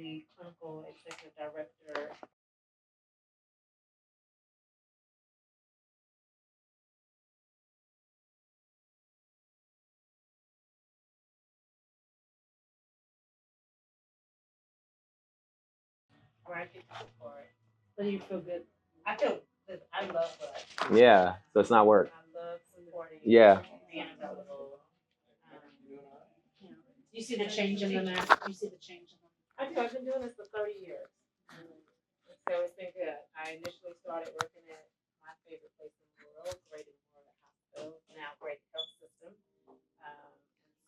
the clinical executive director. Where I get support. So you feel good? I feel good. I love what I do. Yeah, so it's not work. I love supporting. Yeah. Being available. You see the change in them, Matt? You see the change in them? I do. I've been doing this for 30 years. So it's been good. I initially started working at my favorite place in the world, Great Memorial Hospital, now Great Health System. And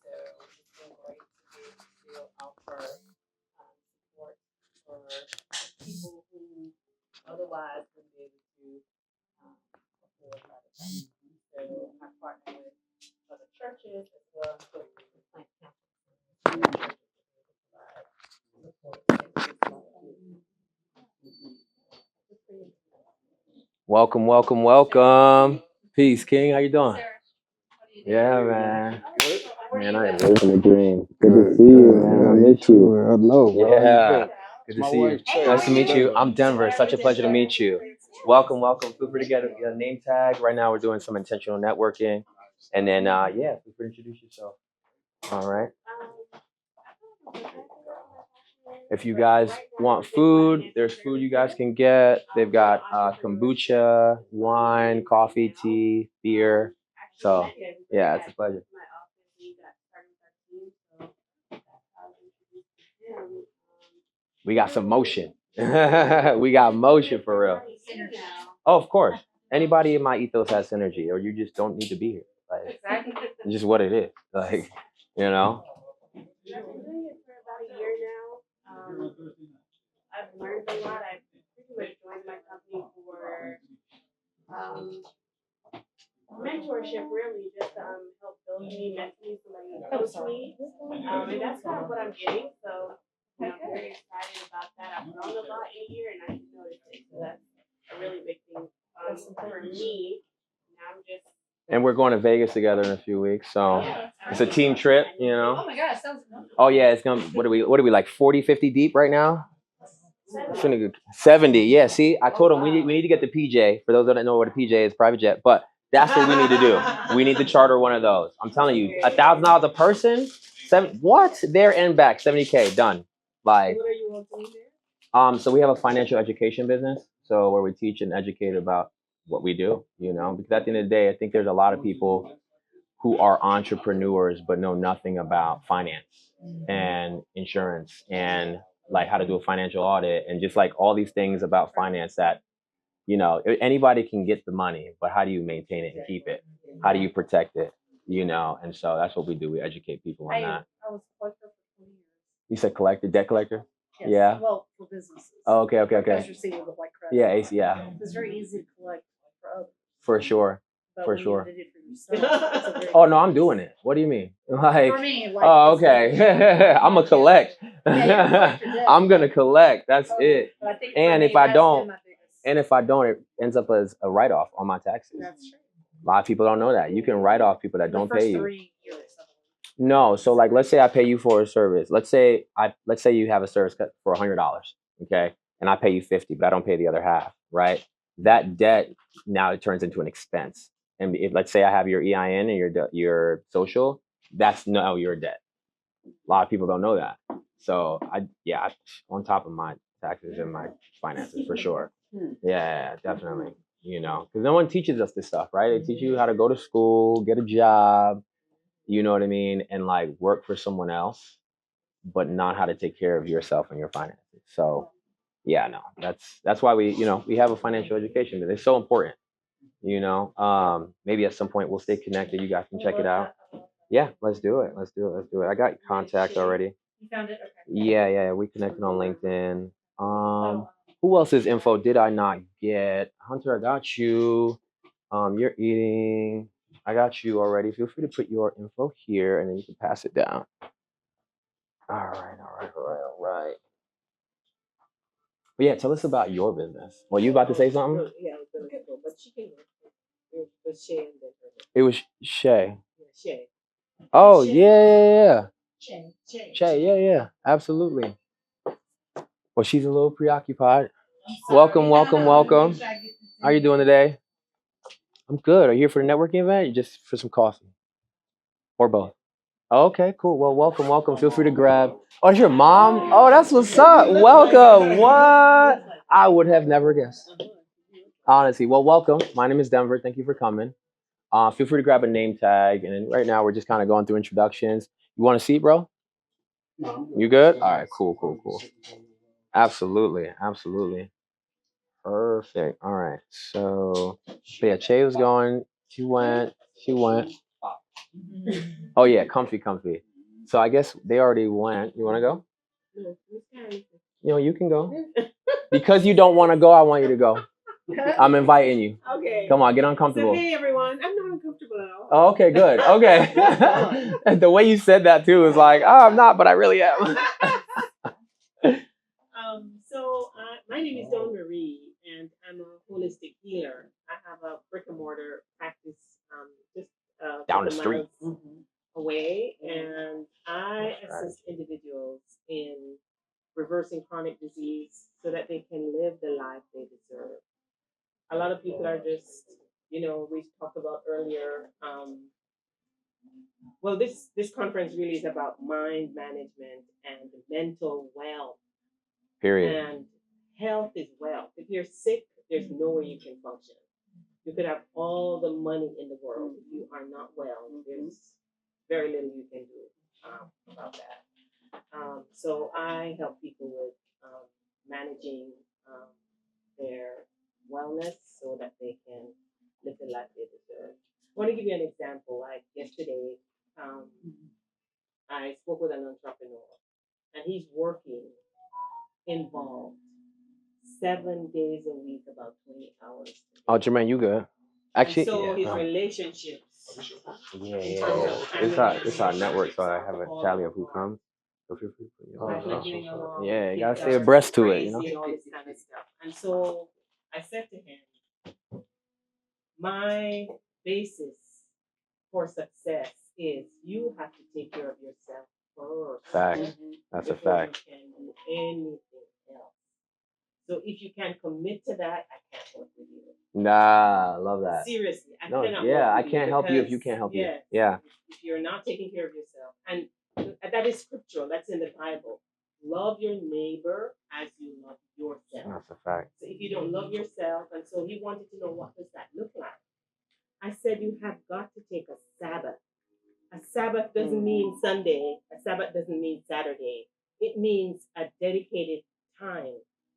so it's been great to be able to offer support for people who otherwise wouldn't be able to afford private practice. So I partner with other churches as well as with plant counseling. Welcome, welcome, welcome. Peace, King. How you doing? Yeah, man. Man, I am living a dream. Good to see you, man. I miss you. I know, bro. Yeah. Good to see you. Nice to meet you. I'm Denver. Such a pleasure to meet you. Welcome, welcome. Feel free to get a name tag. Right now, we're doing some intentional networking. And then, yeah, feel free to introduce yourself. All right. If you guys want food, there's food you guys can get. They've got kombucha, wine, coffee, tea, beer. So, yeah, it's a pleasure. We got some motion. We got motion for real. Oh, of course. Anybody in my ethos has synergy, or you just don't need to be here. Like, it's just what it is. Like, you know. I've been doing it for about a year now. I've learned a lot. I pretty much joined my company for mentorship, really, just help build me, mentor me, somebody to coach me. And that's kind of what I'm getting. So I'm very excited about that. I've grown a lot in here, and I just noticed it. So that's a really big thing for me. Now I'm just. And we're going to Vegas together in a few weeks, so it's a team trip, you know. Oh my God, sounds good. Oh yeah, it's gonna. What are we like 40, 50 deep right now? 70. Yeah. See, I told him we need to get the PJ. For those that don't know what a PJ is, private jet. But that's what we need to do. We need to charter one of those. I'm telling you, $1,000 a person. What? There and back, 70K done. Like. So we have a financial education business, so where we teach and educate about what we do, you know, because at the end of the day, I think there's a lot of people who are entrepreneurs but know nothing about finance and insurance and like how to do a financial audit and just like all these things about finance that, you know, anybody can get the money, but how do you maintain it and keep it? How do you protect it? You know, and so that's what we do. We educate people on that. I was a collector for 20 years. You said collector, debt collector? Yes. Yeah. Well, for businesses. Oh, okay. Cash receivable, like credit. Yeah, AC, yeah. It's very easy to collect for others. For sure. But For when sure. you did it for yourself, it's a Oh no, I'm doing it. What do you mean? Like, for me, like, oh, okay. I'm gonna collect. I'm gonna collect. That's it. But I think And for if me, I that's don't, been my biggest- and if I don't, it ends up as a write-off on my taxes. That's true. A lot of people don't know that. You can write off people that don't The first pay you. 3 years. No, so like let's say I pay you for a service. Let's say you have a service cut for $100, okay? And I pay you 50, but I don't pay the other half, right? That debt now it turns into an expense. And if let's say I have your EIN and your social, that's now your debt. A lot of people don't know that. So on top of my taxes and my finances for sure. Yeah, definitely. You know, because no one teaches us this stuff, right? They teach you how to go to school, get a job, you know what I mean, and like work for someone else, but not how to take care of yourself and your finances. So yeah, no, that's why we have a financial education, but it's so important. You know, maybe at some point we'll stay connected. You guys can check it out. Yeah, let's do it. I got contact already. You found it? Okay. Yeah. We connected on LinkedIn. Who else's info did I not get? Hunter, I got you. You're eating. I got you already. Feel free to put your info here and then you can pass it down. All right. But yeah, tell us about your business. Well, you about to say something? Yeah, but she came. It was Shay and then her. It was Shay. Yeah, Shay. Oh, yeah. Shay. Shay, yeah. Absolutely. Well, she's a little preoccupied. Welcome, welcome, welcome. How are you doing today? I'm good. Are you here for the networking event or just for some coffee? Or both? Okay, cool. Well, welcome, welcome. Feel free to grab. Oh, it's your mom? Oh, that's what's up. Welcome. What? I would have never guessed. Honestly. Well, welcome. My name is Denver. Thank you for coming. Feel free to grab a name tag. And then right now we're just kind of going through introductions. You want a seat, bro? You good? All right, cool, cool, cool. Absolutely, absolutely. Perfect. All right. So yeah, Che was going. She went. She went. Oh yeah, comfy, comfy. So I guess they already went. You want to go? You can go. Because you don't want to go, I want you to go. I'm inviting you. Okay. Come on, get So uncomfortable. hey everyone, I'm not uncomfortable at all. Oh, okay, good. Okay. And the way you said that too is like, oh, I'm not, but I really am. My name is Dawn Marie, and I'm a holistic healer. I have a brick and mortar practice just Down the couple street. miles away, and I assist individuals in reversing chronic disease so that they can live the life they deserve. A lot of people are just, we talked about earlier. Well, this conference really is about mind management and mental wealth. Period. And health is wealth. If you're sick, there's no way you can function. You could have all the money in the world. If you are not well, there's very little you can do about that. So I help people with managing their wellness so that they can live the life they deserve. I want to give you an example. Like yesterday, I spoke with an entrepreneur, and he's working involved 7 days a week, about 20 hours. Oh, Jermaine, you good? Actually, So his yeah. relationships. Yeah. It's our network, so I have a tally of who comes. So feel free to put Like your getting along, yeah, you gotta kids stay are abreast to it, crazy you know. and all this kind of stuff. And so I said to him, my basis for success is you have to take care of yourself first. Fact. That's a before fact. you can do anything else. So if you can commit to that, I can't work with you. Nah, I love that. Seriously, I No, cannot. yeah, work I with can't you help you if you because, can't help you. yes, Yeah. If you're not taking care of yourself, and that is scriptural. That's in the Bible. Love your neighbor as you love yourself. That's a fact. So if you don't love yourself, and so he wanted to know what does that look like. I said you have got to take a Sabbath. A Sabbath doesn't mean Sunday. A Sabbath doesn't mean Saturday. It means a dedicated time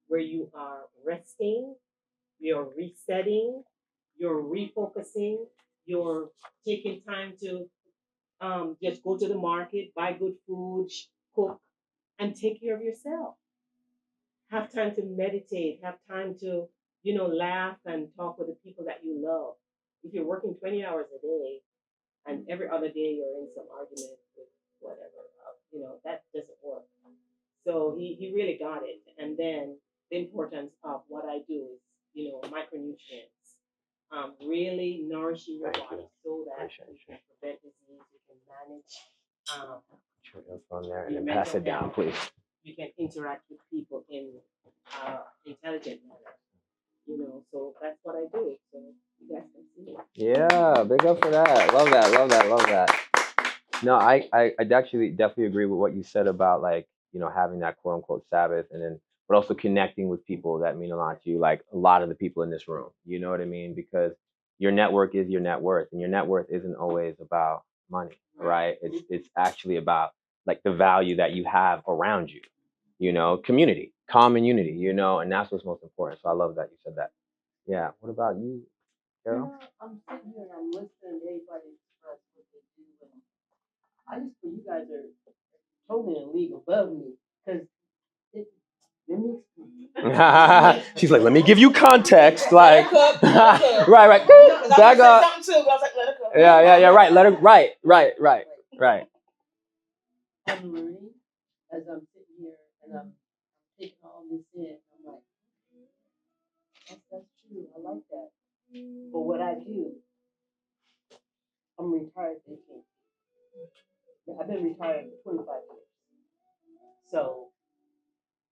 where you are resting, you're resetting, you're refocusing, you're taking time to just go to the market, buy good food, cook, and take care of yourself. Have time to meditate, have time to, laugh and talk with the people that you love. If you're working 20 hours a day and every other day you're in some argument with whatever, that doesn't work. So he really got it. And then the importance of what I do is, micronutrients, really nourishing your body so that you can prevent disease, you can manage Put your phone there and your then pass mental it down, health, please. you can interact with people in intelligent manner. So that's what I do. So you guys can see it. Yeah, big up for that. Love that, love that, love that. No, I actually definitely agree with what you said about like, having that quote unquote Sabbath and then but also connecting with people that mean a lot to you, like a lot of the people in this room. You know what I mean? Because your network is your net worth, and your net worth isn't always about money, right? It's actually about like the value that you have around you, community, common unity, and that's what's most important. So I love that you said that. Yeah. What about you, Carol? I'm sitting here and I'm listening to everybody express what they do, and I just feel you guys are totally in a league above me because let me explain. She's like, let me give you context. Like, right, right. Back up. Yeah. Right. Let her. Right. I'm learning as I'm sitting here and I'm taking all this in. I'm like, that's true. I like that. But what I do, I'm retired thinking. I've been retired for 25 years. So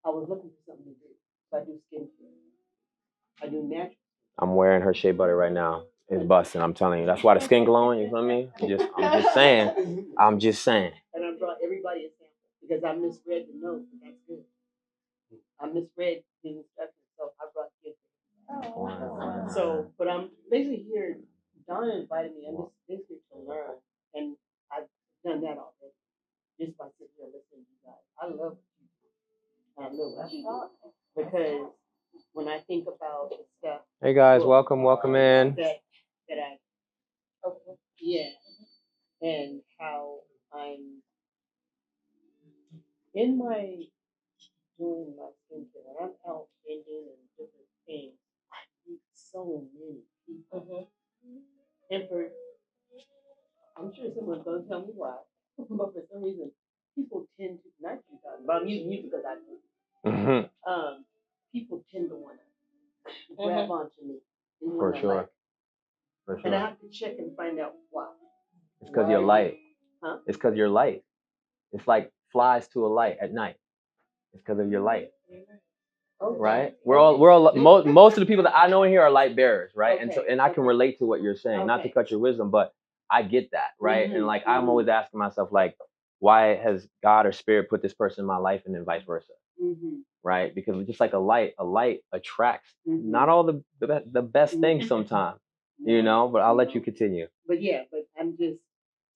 I was looking for something to do. So I do skincare. I do natural. I'm wearing her shea butter right now. It's busting. I'm telling you. That's why the skin glowing. You feel me? I'm just saying. I'm just saying. And I brought everybody a sample because I misread the notes, but that's good. I misread the instructions, so I brought gifts. Wow. So, but I'm basically here. Donna invited me. I'm just basically to learn, and I've done that already just by sitting here listening to you guys. I love what you do. I love what you do because when I think about the stuff. Hey guys, welcome in. That I, yeah, and how I'm in my doing my skincare. When I'm out vending and different things, I meet so many people. And for, I'm sure someone's going to tell me why, but for some reason, people tend to, not you guys, but I'm using you because I do. People tend to want to grab onto me. For sure. For And I sure. have to check and find out why. It's because you're light. Huh? It's because you're light. It's like flies to a light at night. It's because of your light. Okay. Right? Most of the people that I know in here are light bearers, right? Okay. And I can relate to what you're saying. Not to Okay. cut your wisdom, but I get that, right? And like I'm always asking myself, like, why has God or spirit put this person in my life, and then vice versa, right? Because just like a light attracts not all the best things sometimes, you know. But I'll let you continue. But yeah, but I'm just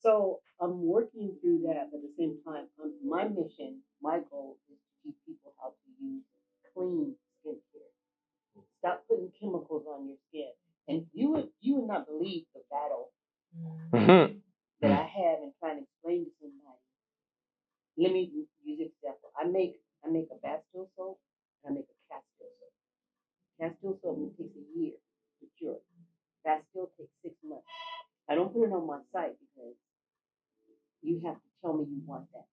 so I'm working through that, but at the same time, my mission, my goal is to teach people how to use clean skincare. Stop putting chemicals on your skin, and you would not believe the battle that I have in trying to explain to somebody. Let me use an example. I make a Bastille soap, and I make a Castile soap. Castile soap takes a year to cure. Bastille takes 6 months. I don't put it on my site because you have to tell me you want that.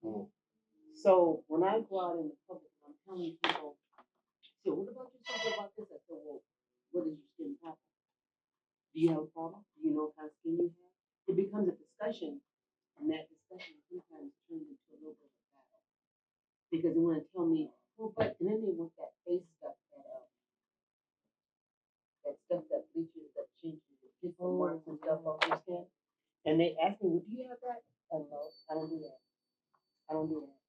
So when I go out in the public, I'm telling people, so what about yourself? What about this? I said, well, what is your skin problem? Do you have a problem? Do you know what kind of skin you have? It becomes a discussion, and that discussion sometimes turns into a little bit of a battle because they want to tell me, well, but and then they want that face stuff, that stuff that bleaches, that changes, gets the marks and stuff off your skin, and they ask me, well, do you have that? No, I don't do that. I don't do that.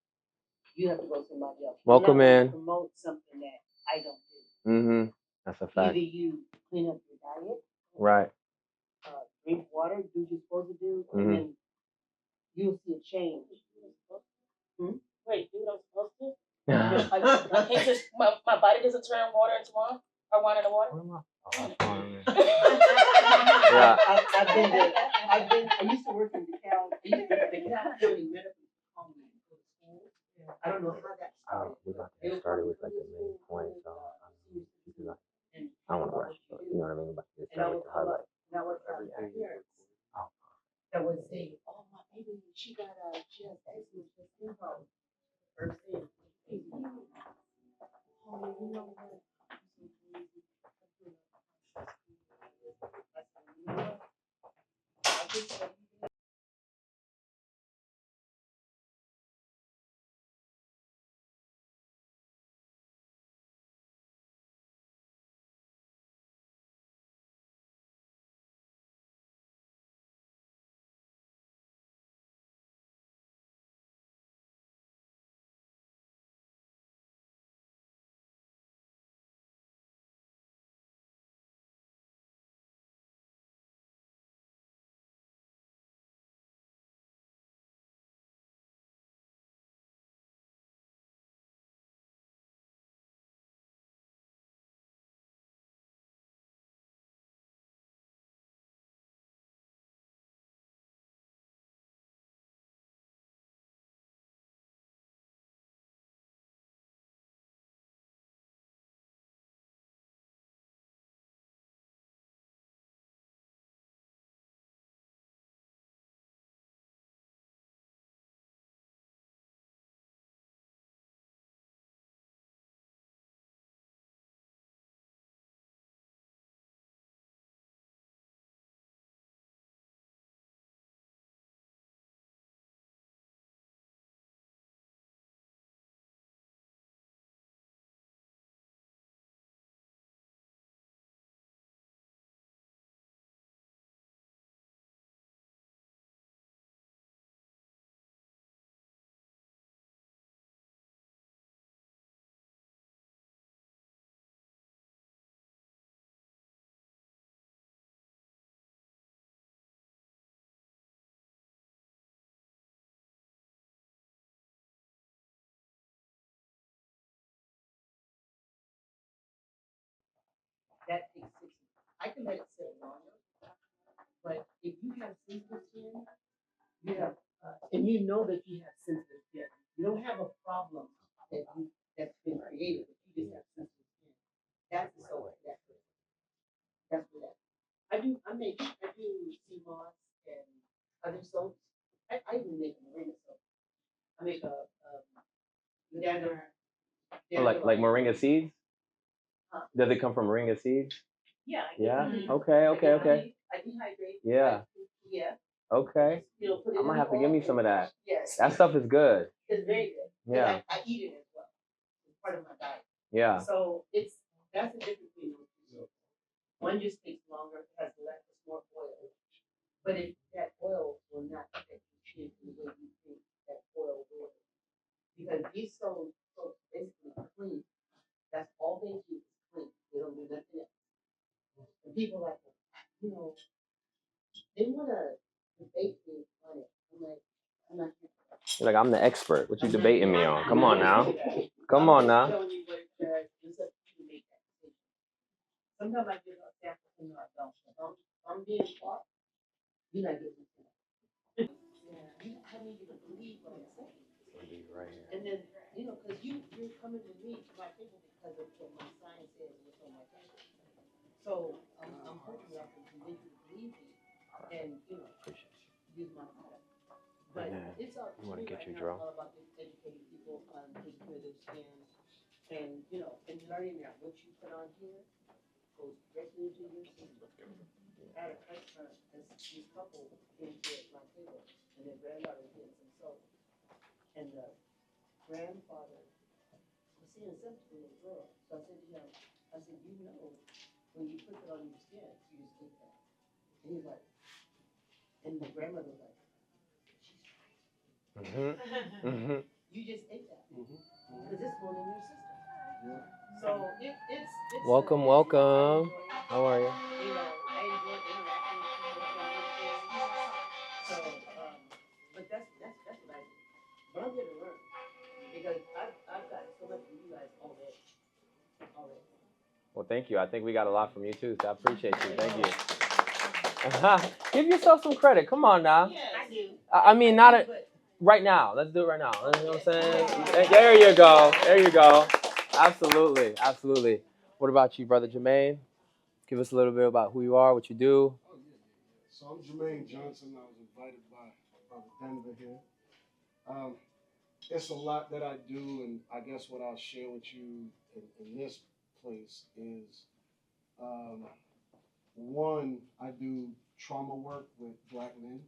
You have to go to somebody else. Welcome in. Promote something that I don't do. That's a fact. Either you clean up your diet, Right. Drink water, do what you're supposed to do, and then you'll see a change. Wait, do what I'm supposed to? Like, my body doesn't turn water into wine or wine into water. Yeah. I've been there. I used to work in DeKalb. I used to work in DeKalb doing medical school. I don't know how that started. We got to get started with like the main point, so I don't want to rush, but you know what I mean? But it's start with the highlight. That was that was saying, oh my baby, she has eczema, skin problem. First thing, oh, you know what? I just that takes 6 months. I can let it sit longer, but if you have sensitive skin, you have, and you know that you have sensitive skin, you don't have a problem that's been created, but you just have sensitive skin. That's the soap. That's what that. I do sea moss and other soaps. I even make moringa soap. I make a dandelion. Oh, like moringa seeds? Huh? Does it come from moringa seeds? Yeah. Yeah. Okay. I dehydrate. Yeah. Yeah. Okay. You know, put it I'm in gonna have to the give me oil. some of that. Yes. That stuff is good. It's very good. Yeah. I eat it as well. It's part of my diet. Yeah. So that's the difference between those two soaps. One just takes longer, has less, more oil. But that oil will not affect your skin the way you think that oil will. Because these soaps basically clean. That's all they do is clean. They don't do nothing else. And people like, you know, they want to debate me on it. I'm like, I'm not here for that. You're like, I'm the expert. What you debating me on? Come on now. Come on now. Telling you what it does. It's up to you to make that decision. Sometimes I get upset when I don't. I'm being taught. You're not getting it. You haven't even believed what I'm saying. Right here. And then, you know, because you're coming to me, to my table, because of what my science is and what's on my table. So I'm hoping I can convince you to believe me and, you know, use my product. But it's all, You want to get your right draw? now, all about educating people on taking care of their skin and, you know, and learning that what you put on here goes directly into your system. I had a customer, this couple came to my table and their granddaughter was getting some soap. And the grandfather was saying something to the little girl. So I said to him, I said, you know, when you put it on your skin, you just take that. And he's like, and the grandmother was like, she's right. You just take that. Because it's going in your system. Yeah. So it's Welcome. How are you? You know, I enjoy interacting with people on things. So, but that's what I do. But I'm here to learn because I've got so much from you guys already. Well, thank you. I think we got a lot from you too, so I appreciate you. Thank you. Give yourself some credit. Come on now. Yes, I do. I mean, not a, right now. Let's do it right now. You know what I'm saying? There you go. There you go. Absolutely. Absolutely. What about you, Brother Jermaine? Give us a little bit about who you are, what you do. Oh, yeah. So I'm Jermaine Johnson. I was invited by Brother Denver here. It's a lot that I do, and I guess what I'll share with you in this place is one, I do trauma work with Black men.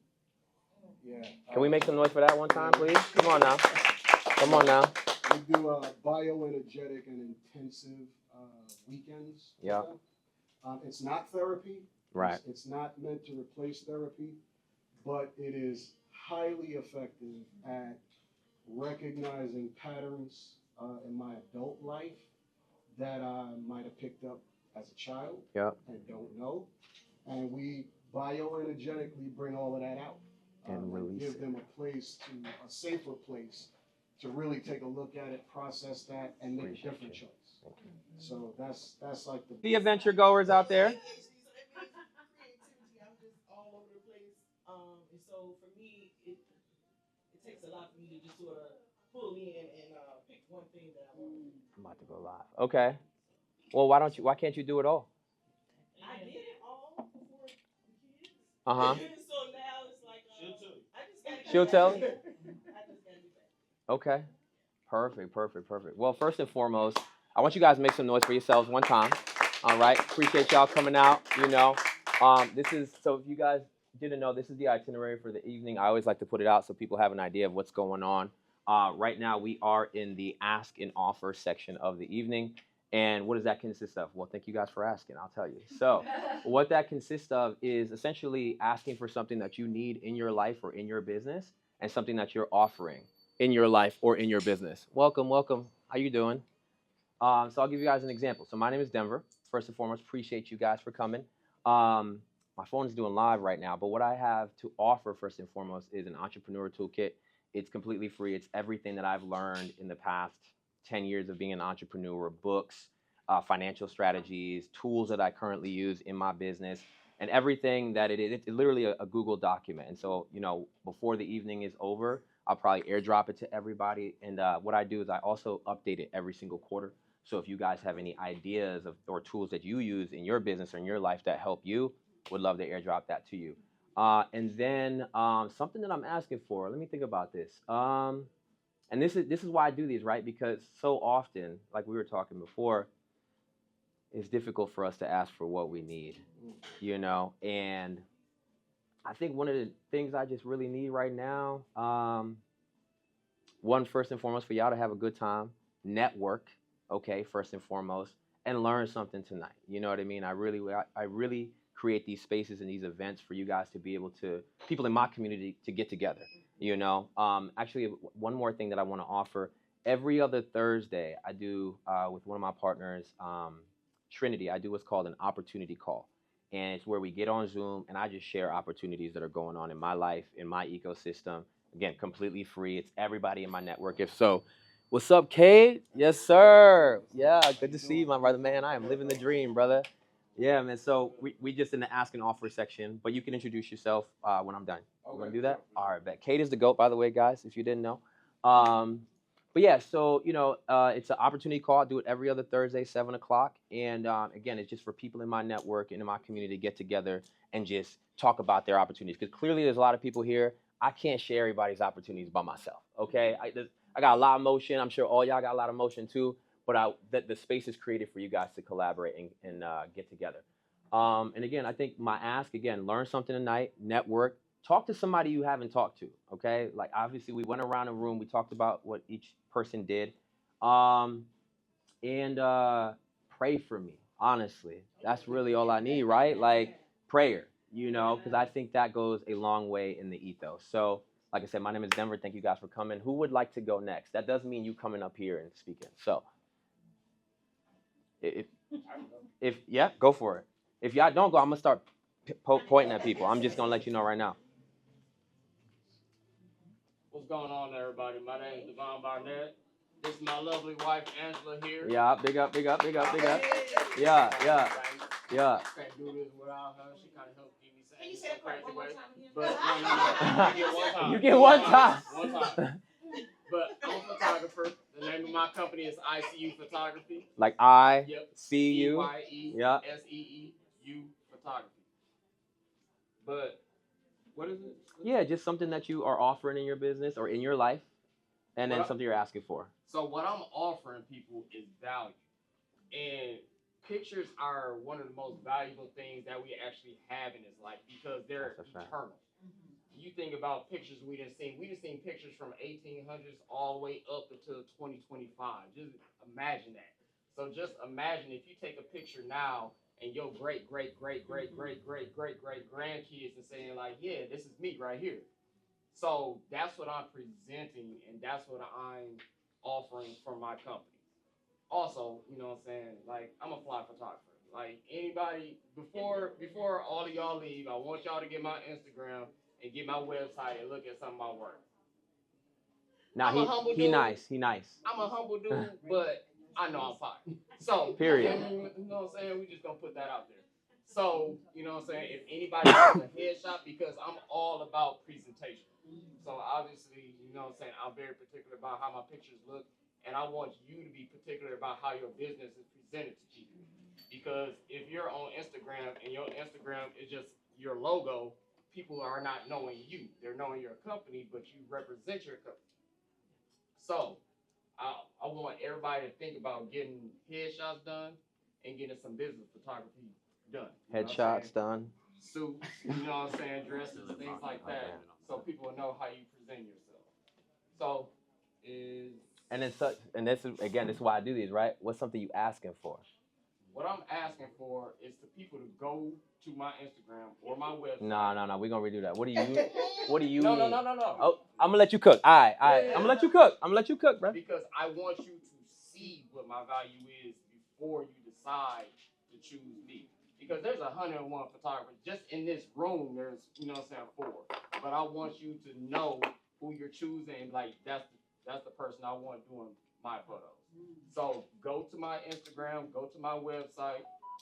Yeah. Can we make some noise for that one time, please? Come on now. Come on now. We do bioenergetic and intensive weekends. Yeah. It's not therapy. Right. It's not meant to replace therapy, but it is highly effective at recognizing patterns in my adult life that I might have picked up as a child and don't know. And we bioenergetically bring all of that out and give them a safer place to really take a look at it, process that, and make a different choice. So that's like the adventure goers out there. I'm just all over the place. And so for me, it takes a lot for me to just sort of pull in and pick one thing that I want. I'm about to go live. Okay. Well, why can't you do it all? I did it all before the kids. Uh-huh. So now it's like She'll tell you. I just gotta do that. Okay. Perfect. Well, first and foremost, I want you guys to make some noise for yourselves one time. All right. Appreciate y'all coming out. You know, this is, so if you guys didn't know, this is the itinerary for the evening. I always like to put it out so people have an idea of what's going on. Right now, we are in the ask and offer section of the evening. And what does that consist of? Well, thank you guys for asking. I'll tell you. So what that consists of is essentially asking for something that you need in your life or in your business and something that you're offering in your life or in your business. Welcome. How you doing? So I'll give you guys an example. So my name is Denver. First and foremost, appreciate you guys for coming. My phone is doing live right now, but what I have to offer first and foremost is an entrepreneur toolkit. It's completely free. It's everything that I've learned in the past 10 years of being an entrepreneur, books, financial strategies, tools that I currently use in my business, and everything that it is. It's literally a Google document. And so, before the evening is over, I'll probably airdrop it to everybody. And what I do is I also update it every single quarter. So if you guys have any ideas or tools that you use in your business or in your life that help you, would love to airdrop that to you. And then something that I'm asking for. Let me think about this. And this is why I do these, right? Because so often, like we were talking before, it's difficult for us to ask for what we need, And I think one of the things I just really need right now, one, first and foremost, for y'all to have a good time, network, okay, first and foremost, and learn something tonight. You know what I mean? I really create these spaces and these events for you guys to be able to, people in my community, to get together. Actually, one more thing that I want to offer. Every other Thursday, I do with one of my partners, Trinity. I do what's called an opportunity call, and it's where we get on Zoom and I just share opportunities that are going on in my life, in my ecosystem. Again, completely free. It's everybody in my network. If so, what's up, Cade? Yes, sir. Yeah, good to see you, my brother, man. I am living the dream, brother. Yeah, man. So we just in the ask and offer section, but you can introduce yourself when I'm done. You want to do that? All right, bet. Cade is the GOAT, by the way, guys, if you didn't know. But yeah, so it's an opportunity call. I do it every other Thursday, 7 o'clock. And again, it's just for people in my network and in my community to get together and just talk about their opportunities. Because clearly, there's a lot of people here. I can't share everybody's opportunities by myself. Okay, I got a lot of motion. I'm sure all y'all got a lot of motion too. But the space is created for you guys to collaborate and get together. And again, I think my ask again: learn something tonight, network. Talk to somebody you haven't talked to, okay? Like, obviously, we went around the room, we talked about what each person did. And pray for me, honestly. That's really all I need, right? Like, prayer, because I think that goes a long way in the ethos. So, like I said, my name is Denver. Thank you guys for coming. Who would like to go next? That doesn't mean you coming up here and speaking. So, yeah, go for it. If y'all don't go, I'm going to start pointing at people. I'm just going to let you know right now. What's going on, everybody? My name is Devon Barnett. This is my lovely wife, Angela, here. Yeah, big up, big up, big up, big up. Yeah. Can't do this without her. She kind of helped give me some crazy way. But no. You get one time. One time. But I'm a photographer. The name of my company is ICU Photography. Like I, yep. C-U. Yeah. SEEU Photography. But what is it? Yeah, just something that you are offering in your business or in your life, and then something you're asking for. So what I'm offering people is value. And pictures are one of the most valuable things that we actually have in this life because they're eternal. You think about pictures we done seen pictures from 1800s all the way up until 2025. Just imagine that. So just imagine if you take a picture now and your great grandkids and saying like, yeah, this is me right here. So that's what I'm presenting and that's what I'm offering from my company. Also, you know what I'm saying, like I'm a fly photographer. Like anybody before all of y'all leave, I want y'all to get my Instagram and get my website and look at some of my work. Now he nice. I'm a humble dude, but I know I'm fine. So period. You know what I'm saying? We just gonna put that out there. So, you know what I'm saying, if anybody wants a headshot, because I'm all about presentation. So obviously, you know what I'm saying, I'm very particular about how my pictures look, and I want you to be particular about how your business is presented to people. Because if you're on Instagram and your Instagram is just your logo, people are not knowing you. They're knowing your company, but you represent your company. So I want everybody to think about getting headshots done and getting some business photography done. Headshots done. Suits, you know what I'm saying, dresses, things like that, so people will know how you present yourself. So this is why I do these, right? What's something you asking for? What I'm asking for is for people to go to my Instagram or my website. No. We're gonna redo that. What do you need? No. Oh, I'm gonna let you cook. All right. I'm gonna let you cook, bro. Because I want you to see what my value is before you decide to choose me. Because there's 101 photographers just in this room. There's, you know what I'm saying, 4. But I want you to know who you're choosing. Like that's the person I want doing my photos. So go to my Instagram, go to my website,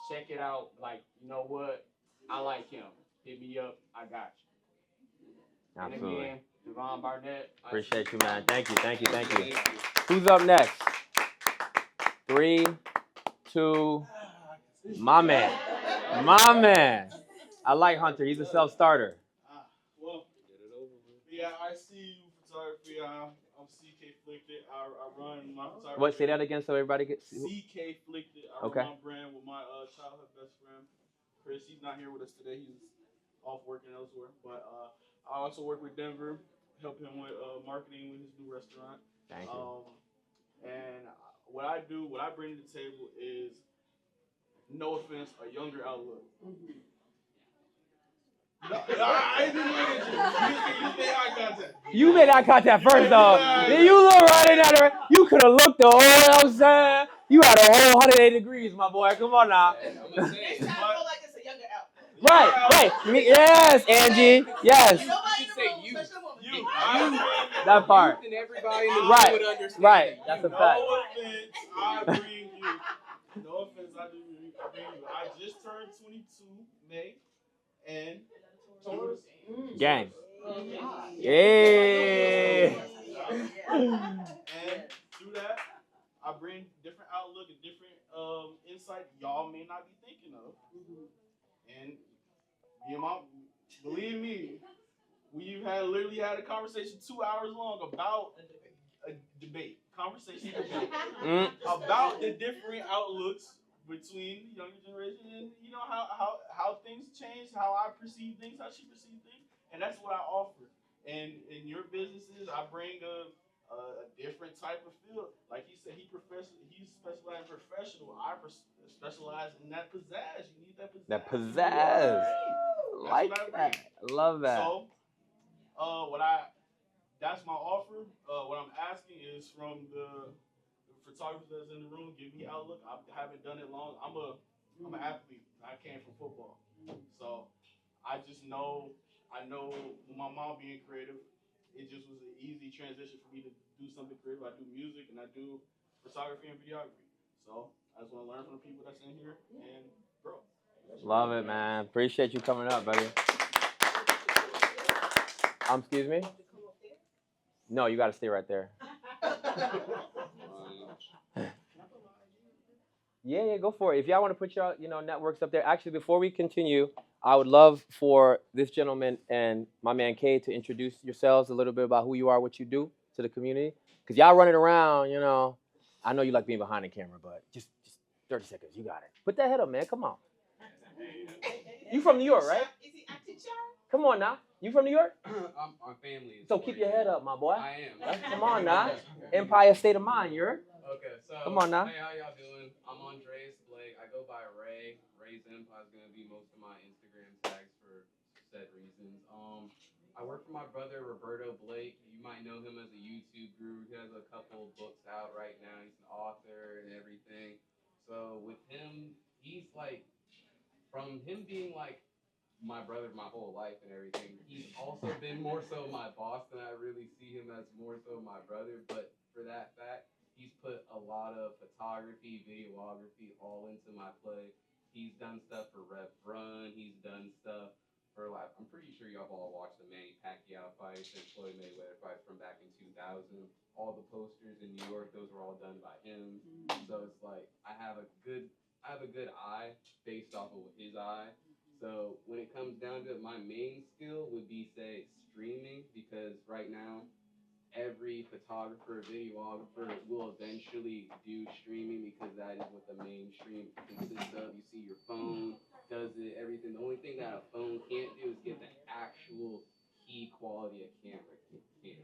check it out. Like, you know what? I like him. Hit me up. I got you. Absolutely. And again, Devon Barnett. Appreciate you, man. Thank you, thank you, thank you. Who's up next? 3, 2, my man. My man. I like Hunter. He's a self-starter. Well, yeah, I see you photography. I'm CK Flicked. I run my photography. What? Say that again so everybody gets. CK Flicked. I Okay. run my brand with my childhood best friend, Chris. He's not here with us today. He's off working elsewhere. But I also work with Denver, help him with marketing with his new restaurant. Thank you. And what I do, what I bring to the table is, no offense, a younger outlook. No, I didn't look at you. You made eye contact. You made eye contact first, though. Then you look right in at her. You could have looked the whole, you know what I'm saying? You had a whole 180 degrees, my boy. Come on now. It's time to go like it's a younger out. Right. Yes, Angie. Yes. Nobody in the room, you. especially a woman. You. That part. And everybody in the room Right. would understand. Right. That's a fact. No offense, I bring you. No offense, I bring you. I just turned 22 May, and Gang. Yeah. and through that, I bring different outlook and different insight y'all may not be thinking of. And believe me, we've literally had a conversation 2 hours long about a debate, about the different outlooks between the younger generation and how things change, how I perceive things, how she perceives things, and that's what I offer. And in your businesses, I bring a different type of field. Like he said, he specialized in professional. I specialize in that pizzazz. You need that pizzazz. That pizzazz. Right. Like that. Love that. So, that's my offer. What I'm asking is from the photographers that's in the room, give me outlook. I haven't done it long. I'm an athlete. I came from football, so I know with my mom being creative, it just was an easy transition for me to do something creative. I do music and I do photography and videography. So I just want to learn from the people that's in here and grow. Love it, man. Appreciate you coming up, buddy. Excuse me? No, you got to stay right there. Yeah, go for it. If y'all want to put your, networks up there. Actually, before we continue, I would love for this gentleman and my man Kay to introduce yourselves a little bit about who you are, what you do to the community. Because y'all running around, I know you like being behind the camera, but just 30 seconds. You got it. Put that head up, man. Come on. You from New York, right? Is he acting shy? Come on now. You from New York? I'm family. So keep your head up, my boy. I am. Come on now. Empire State of Mind, you're. Okay, so Come on now. Hey, how y'all doing? I'm Andres Blake. I go by Ray. Raezenpai is gonna be most of my Instagram tags for said reasons. I work for my brother Roberto Blake. You might know him as a YouTube guru. He has a couple books out right now. He's an author and everything. So with him, he's like, from him being like my brother my whole life and everything, he's also been more so my boss than I really see him as more so my brother. But for that fact, he's put a lot of photography, videography all into my play. He's done stuff for Rev Run. He's done stuff for, like, I'm pretty sure y'all all watched the Manny Pacquiao fights and Floyd Mayweather fights from back in 2000. All the posters in New York, those were all done by him. So it's like I have a good eye based off of his eye. So when it comes down to it, my main skill would be, say, streaming, because right now every photographer, videographer will eventually do streaming, because that is what the mainstream consists of. You see your phone does it, everything. The only thing that a phone can't do is get the actual key quality a camera can.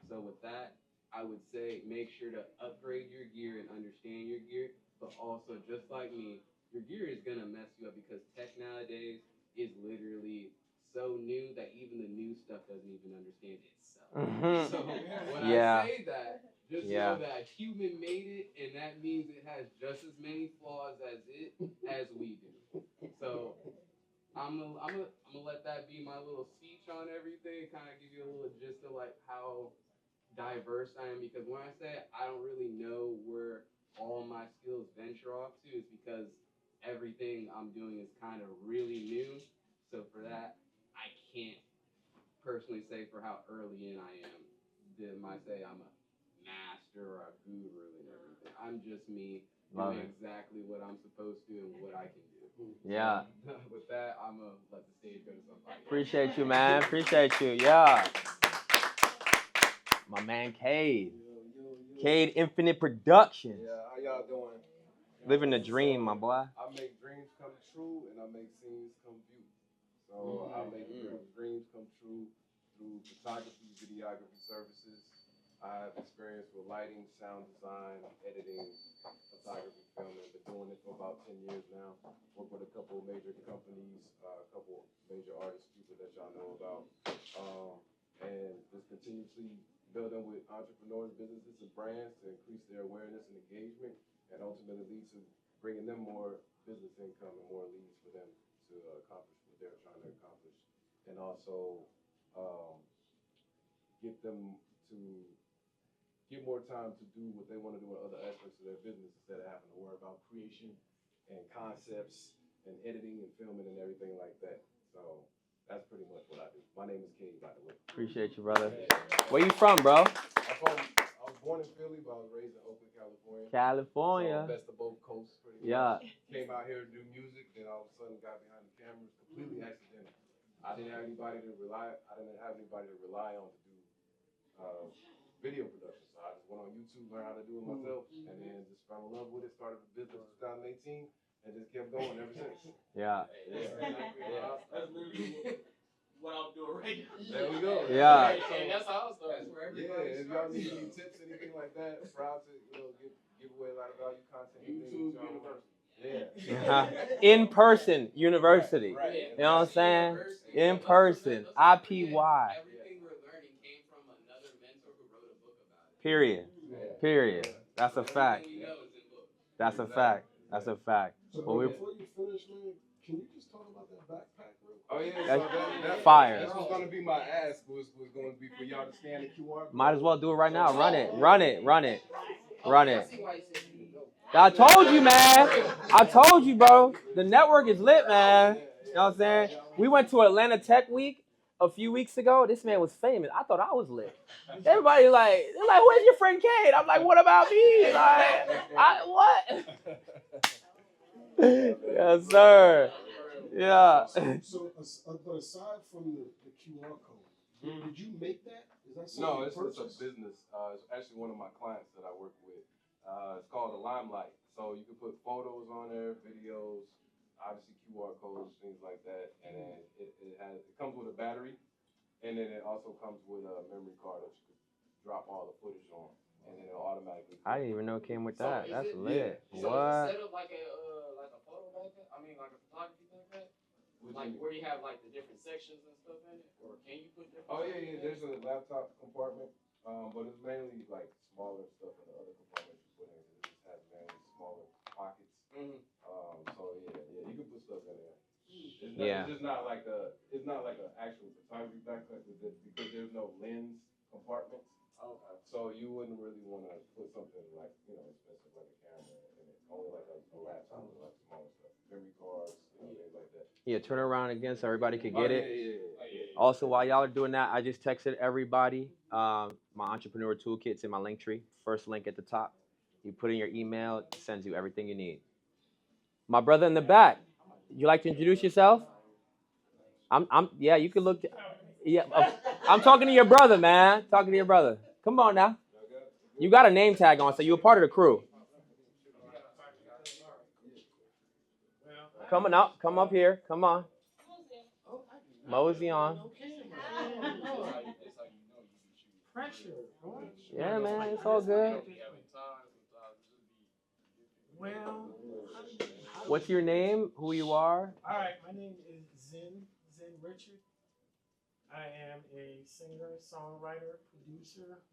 So with that, I would say make sure to upgrade your gear and understand your gear, but also, just like me, your gear is gonna mess you up, because tech nowadays is literally so new that even the new stuff doesn't even understand itself. Mm-hmm. So when Yeah. I say that, just know that human made it, and that means it has just as many flaws as we do. So I'm gonna let that be my little speech on everything, kind of give you a little gist of like how diverse I am, because when I say I don't really know where all my skills Phil's venture off to is because everything I'm doing is kind of really new. So for that, I can't personally say for how early in I am. Them I say I'm a master or a guru and everything. I'm just me Love doing it. exactly what I'm supposed to and what I can do. Yeah. So, with that, I'm gonna let the stage go to somebody. Appreciate you, man. Appreciate you. Yeah. My man Cade. Cade Infinite Productions. Yeah, how y'all doing? Living the dream, my boy. I make dreams come true and I make scenes come few. So I make dreams come true through photography, videography services. I have experience with lighting, sound design, editing, photography, filming. Been doing it for about 10 years now. Work with a couple of major companies, a couple major artists, people that y'all know about. And just continuously building with entrepreneurs, businesses, and brands to increase their awareness and engagement, and ultimately lead to bringing them more business income and more leads for them to accomplish what they're trying to accomplish, and also get them to get more time to do what they want to do in other aspects of their business instead of having to worry about creation and concepts and editing and filming and everything like that. So that's pretty much what I do. My name is Cade, by the way. Appreciate you, brother. Where you from, bro? I was born in Philly, but I was raised in Oakland, California. California. So best of both coasts, pretty much. Yeah. Came out here to do music, then all of a sudden got behind the cameras, completely accidental. I didn't have anybody to rely on to do video production. So I just went on YouTube, learned how to do it myself, and then just fell in love with it. Started a business in 2018, and just kept going ever since. Yeah. That's literally what I'm doing right now. There we go. Yeah. And that's how it starts. Yeah, if y'all need any tips, anything like that, proud to give away a lot of value content. YouTube University. Yeah. In person university. Right. You know what I'm saying? In person. IPY. Everything we're learning came from another mentor who wrote a book about it. Period. Period. That's a fact. Everything we know is in books. That's a fact. That's a fact. So Well, we before you finish, man, can you just talk about that backpack real quick? Oh yeah, That's that's fire. This was gonna be my ask. Was going to be for y'all to scan the QR code. Might as well do it right now. Run it. Run it. Run it. Run it. I told you, man. I told you, bro. The network is lit, man. You know what I'm saying? We went to Atlanta Tech Week a few weeks ago. This man was famous. I thought I was lit. Everybody they're like, where's your friend Cade? I'm like, what about me? Like, what? Yes, sir. Yeah. So but aside from the QR code, did you make that? Is that something No, you it's a purchased? business. It's actually one of my clients that I work with. It's called the Limelight. So you can put photos on there, videos, obviously QR codes, things like that, and then it comes with a battery, and then it also comes with a memory card that you can drop all the footage on, and then it'll automatically. I didn't even know it came with that. So That's is it- lit. So What? is it set up like a photo backpack? I mean, like a photography backpack? Like where you have like the different sections and stuff in it, or can you put different? Oh yeah, sections in there's it? a laptop compartment, but it's mainly like smaller stuff in the other compartments you put in. It just has mainly smaller pockets. So yeah, you can put stuff in there. It's just not like an actual photography backpack because there's no lens compartments. Okay. So you wouldn't really want to put something like expensive like a camera in it. Only like a laptop or like smaller stuff, memory cards, things like that. Yeah, turn around again so everybody could Oh, get yeah, it. yeah. Also, while y'all are doing that, I just texted everybody my entrepreneur toolkit's in my link tree. First link at the top. You put in your email, it sends you everything you need. My brother in the back, you like to introduce yourself? Yeah, you can look. I'm talking to your brother, man. Talking to your brother. Come on now. You got a name tag on, so you're a part of the crew. Coming up, come up here. Come on. Mosey on. Pressure. Yeah, man, it's all good. Well, What's your name? Who you are? all right. My name is Zen Richard. I am a singer, songwriter, producer,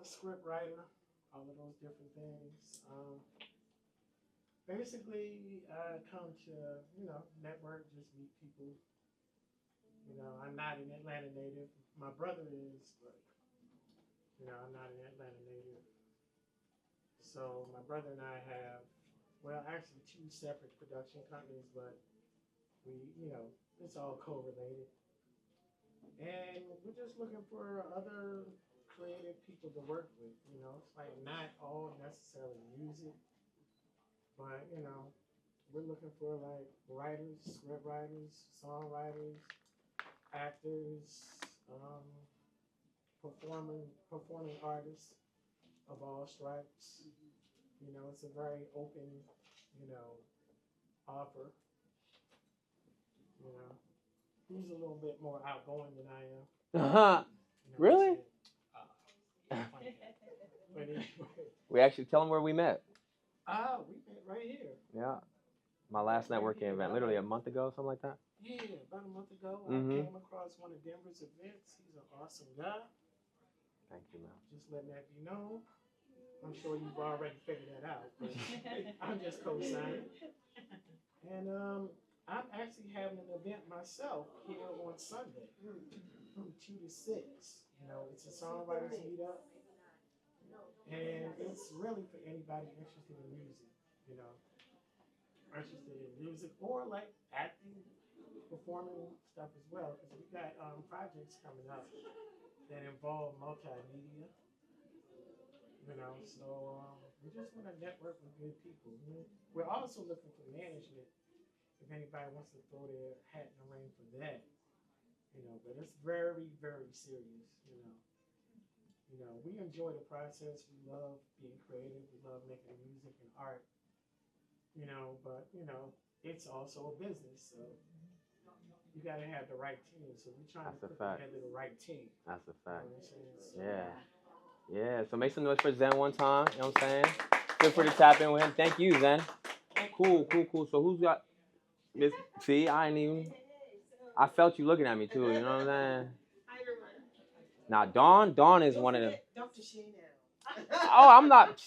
script writer, all of those different things. Basically, I come to network, just meet people. I'm not an Atlanta native. My brother is, but I'm not an Atlanta native. So my brother and I have, well, actually 2 separate production companies, but we, it's all correlated. And we're just looking for other creative people to work with. It's like not all necessarily music, but we're looking for like writers, script writers, songwriters, actors, um, performing artists of all stripes. It's a very open, offer. He's a little bit more outgoing than I am. Really? But anyway, We actually tell them where we met. we met right here. Yeah. My last networking event, literally a month ago, something like that. Yeah, about a month ago, Mhm. I came across one of Denver's events. He's an awesome guy. Thank you, man. Just letting that be known. I'm sure you've already figured that out, but I'm just co-signing. And I'm actually having an event myself here on Sunday from 2 to 6. It's a songwriters meetup, and it's really for anybody interested in music. Interested in music or like acting, performing stuff as well, because we got projects coming up that involve multimedia. So we just want to network with good people. We're also looking for management if anybody wants to throw their hat in the ring for that. But it's very, very serious. We enjoy the process. We love being creative. We love making music and art. But it's also a business. So you got to have the right team. So we're trying That's to a put fact. together the right team. That's a fact. So, Yeah. Yeah. So make some noise for Zen one time. You know what I'm saying? Feel free to tap in with him. Thank you, Zen. Cool. So who's got Miss? See, I ain't even. I felt you looking at me too. You know what I'm saying? Now, Dawn is one of them. Dr. Shea now. Oh, I'm not.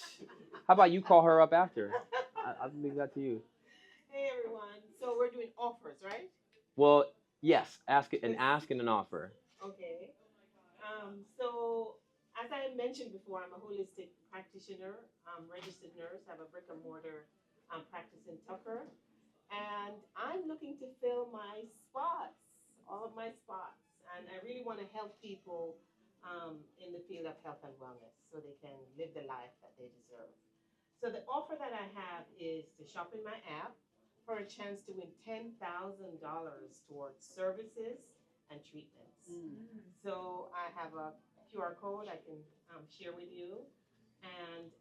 How about you call her up after? I'll leave that to you. Hey everyone. So we're doing offers, right? Well, yes. Ask and an offer. Okay. So as I mentioned before, I'm a holistic practitioner, registered nurse. I have a brick and mortar practice in Tucker, and I'm looking to fill my spots, all of my spots, and I really want to help people in the field of health and wellness so they can live the life that they deserve. So the offer that I have is to shop in my app for a chance to win $10,000 towards services and treatments. So I have a QR code I can share with you, and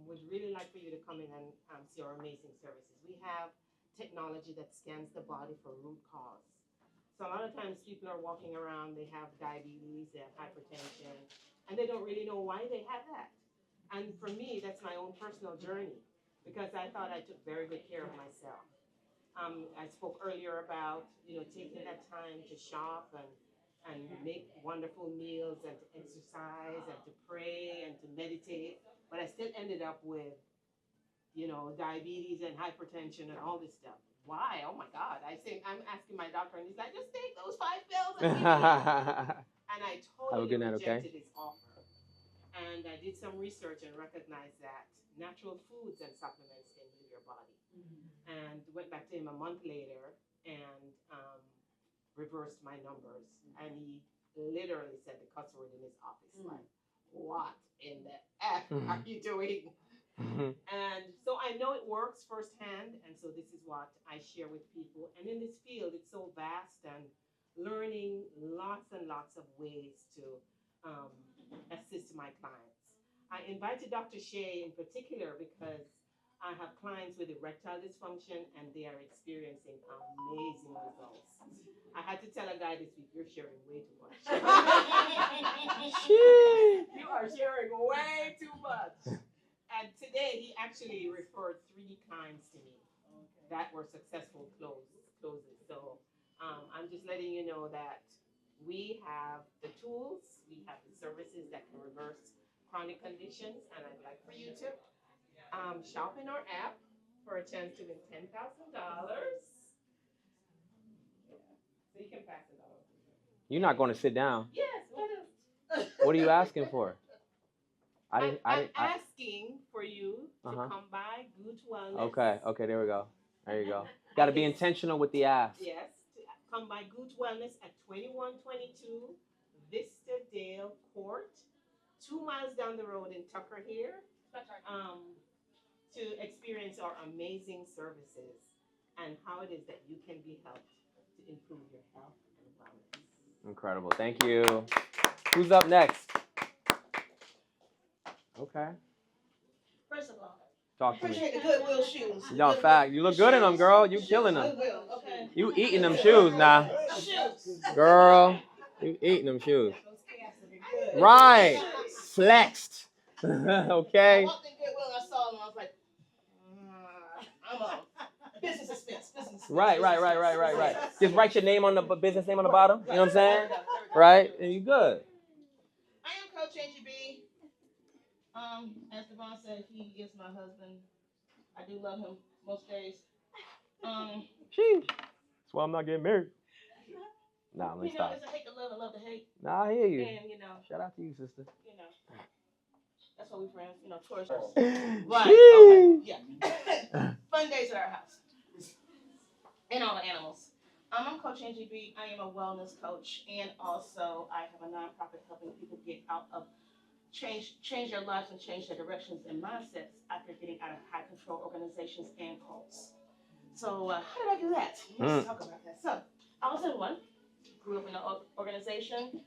would really like for you to come in and see our amazing services. We have technology that scans the body for root cause. So a lot of times people are walking around, they have diabetes, they have hypertension, and they don't really know why they have that. And for me, that's my own personal journey, because I thought I took very good care of myself. I spoke earlier about, taking that time to shop and make wonderful meals and to exercise and to pray and to meditate, but I still ended up with, diabetes and hypertension and all this stuff. Why? Oh my God. I'm asking my doctor and he's like, just take those 5 pills and keep it. And I totally rejected his offer. And I did some research and recognized that natural foods and supplements can heal your body. And went back to him a month later and reversed my numbers. And he literally said the cuss word in his office, like, what in the F are you doing? And so I know it works firsthand, and so this is what I share with people. And in this field, it's so vast, and learning lots and lots of ways to assist my clients. I invited Dr. Shea in particular because I have clients with erectile dysfunction, and they are experiencing amazing results. I had to tell a guy this week, you're sharing way too much. You are sharing way too much. And today he actually referred 3 clients to me that were successful closes. So I'm just letting you know that we have the tools, we have the services that can reverse chronic conditions, and I'd like for you to shop in our app for a chance to win $10,000. So you can pass it on. You're not going to sit down. Yes, what else? What are you asking for? I'm asking for you Uh-huh. come by Good Wellness. Okay, there we go. There you go. Got to be intentional with the ask. Yes, to come by Good Wellness at 2122 Vistadale Court, 2 miles down the road in Tucker here, to experience our amazing services and how it is that you can be helped to improve your health and wellness. Incredible. Thank you. Who's up next? Okay. First of all, Talk to me. appreciate the Goodwill shoes. No, fact. You look good in them, girl. You killing them. Goodwill, okay. You eating them shoes now. Shoes. Girl, you eating them shoes. Right. Flexed. Okay. I walked in Goodwill and I saw them. I was like, I'm on. Business expense. Right. Just write your name on the business name on the bottom. You know what I'm saying? Right? And you good. I am Coach Angie B. As Devon said, he is my husband. I do love him most days. Sheesh. That's why I'm not getting married. Nah, let me stop. It's a hate to love and love to hate. Nah, I hear you. And, shout out to you, sister. That's why we friends, tourists. Right. Okay. Yeah. Fun days at our house. And all the animals. I'm Coach Angie B. I am a wellness coach, and also I have a nonprofit helping people get out of change their lives and change their directions and mindsets after getting out of high control organizations and cults. So how did I do that? Let's talk about that. So I was in one, grew up in an organization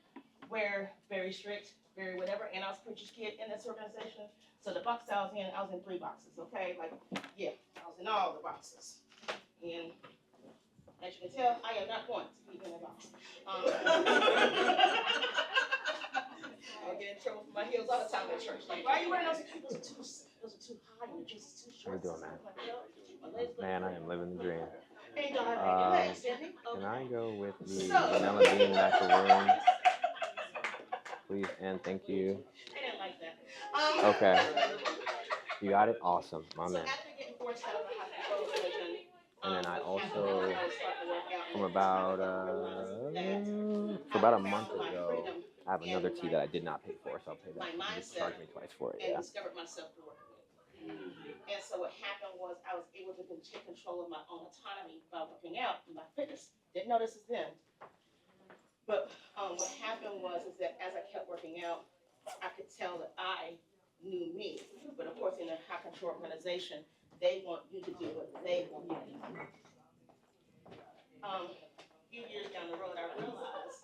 where very strict, very whatever, and I was a preacher's kid in this organization. So the box I was in 3 boxes, okay? I was in all the boxes. And as you can tell, I am not going to be in a box. I get in trouble for my heels all the time at church. Like, why are you wearing those? Those are too high and your jeans are too short. What are you doing, man? Man, I am living the dream. Can I go with the vanilla bean macaroon? Please and thank you. I didn't like that. Okay. You got it? Awesome. My man. After getting forced out of the high control religion, And then I also, from about a month ago, I have another tea that I did not pay for, so I'll pay that. You just charged me twice for it, and yeah. discovered myself through working with. And so what happened was I was able to take control of my own autonomy by working out and my fitness. Didn't know this then. But what happened was that as I kept working out, I could tell that I knew me. But of course, in a high control organization, they want you to do what they want you to do. A few years down the road, I realized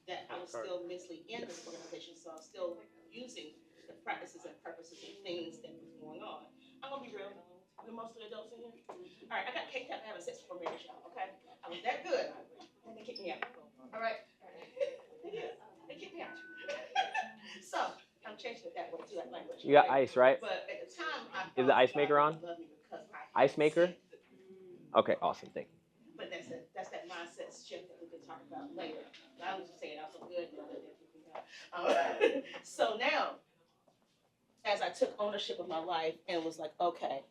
that I was still mentally in this organization, so I was still using the practices and purposes and things that was going on. I'm gonna be real. We're mostly adults in here. All right, I got kicked out for having sex before marriage, y'all. Okay, I was that good, and they kicked me out. All right, they kicked me out. So I'm changing it that way too, that language. You got ice, right? But at the time, Is the ice maker on? Ice maker? Okay, awesome. Thank you. But that's that mindset shift that we can talk about later. I was just saying I was so good. So now, as I took ownership of my life and was like, okay,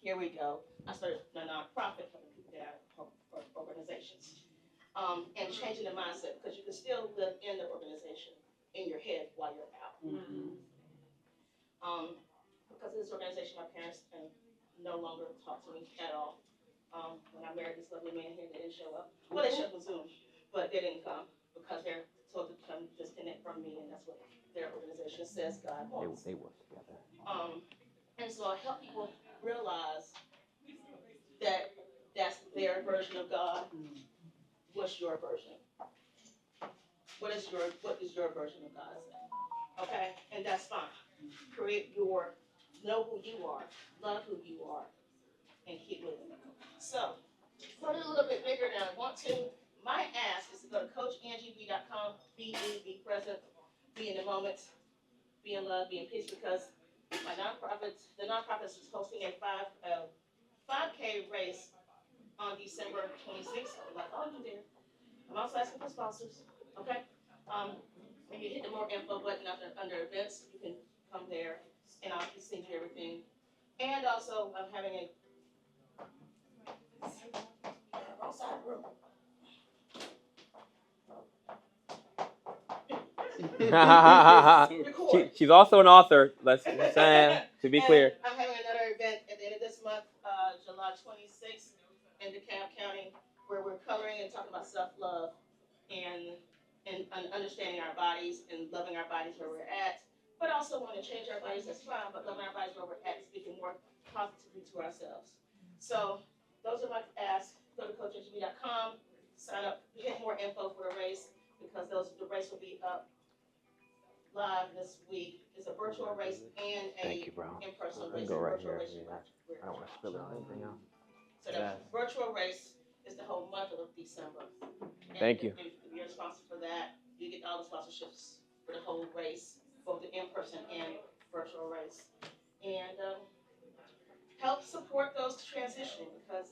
here we go. I started a nonprofit helping people get out of organizations and changing the mindset because you can still live in the organization in your head while you're out. Because of this organization, my parents no longer talk to me at all. When I married this lovely man here, they didn't show up. Well, they showed up on Zoom, but they didn't come because they're told to come disconnect from me, and that's what their organization says God wants. They work together. And so I help people realize that that's their version of God. What's your version? What is your version of God say? Okay, and that's fine. Know who you are, love who you are, and keep living. So, put it a little bit bigger than I want to. My ask is to go to CoachAngieB.com, be present, be in the moment, be in love, be in peace, because the nonprofit is hosting a 5K race on December 26th. I'm like, oh, you there. I'm also asking for sponsors, okay? When you hit the more info button under events, you can come there, and I'll send you everything. And also, I'm having a outside room. She's also an author. Let's say, to be clear. I'm having another July 26th in DeKalb County, where we're coloring and talking about self-love and understanding our bodies and loving our bodies where we're at, but also want to change our bodies, that's fine, but loving our bodies where we're at, speaking more positively to ourselves. So those are my asks. Go to coachhb.com, sign up, get more info for the race, because the race will be up live this week. It's a virtual race and Thank you, bro. in-person I can race. go right Virtual here. race, Yeah. I don't want to spill it on anything else. so the virtual race is the whole month of December. And Thank you. If you're a sponsor for that, you get all the sponsorships for the whole race, both the in-person and virtual race. And help support those transitioning, because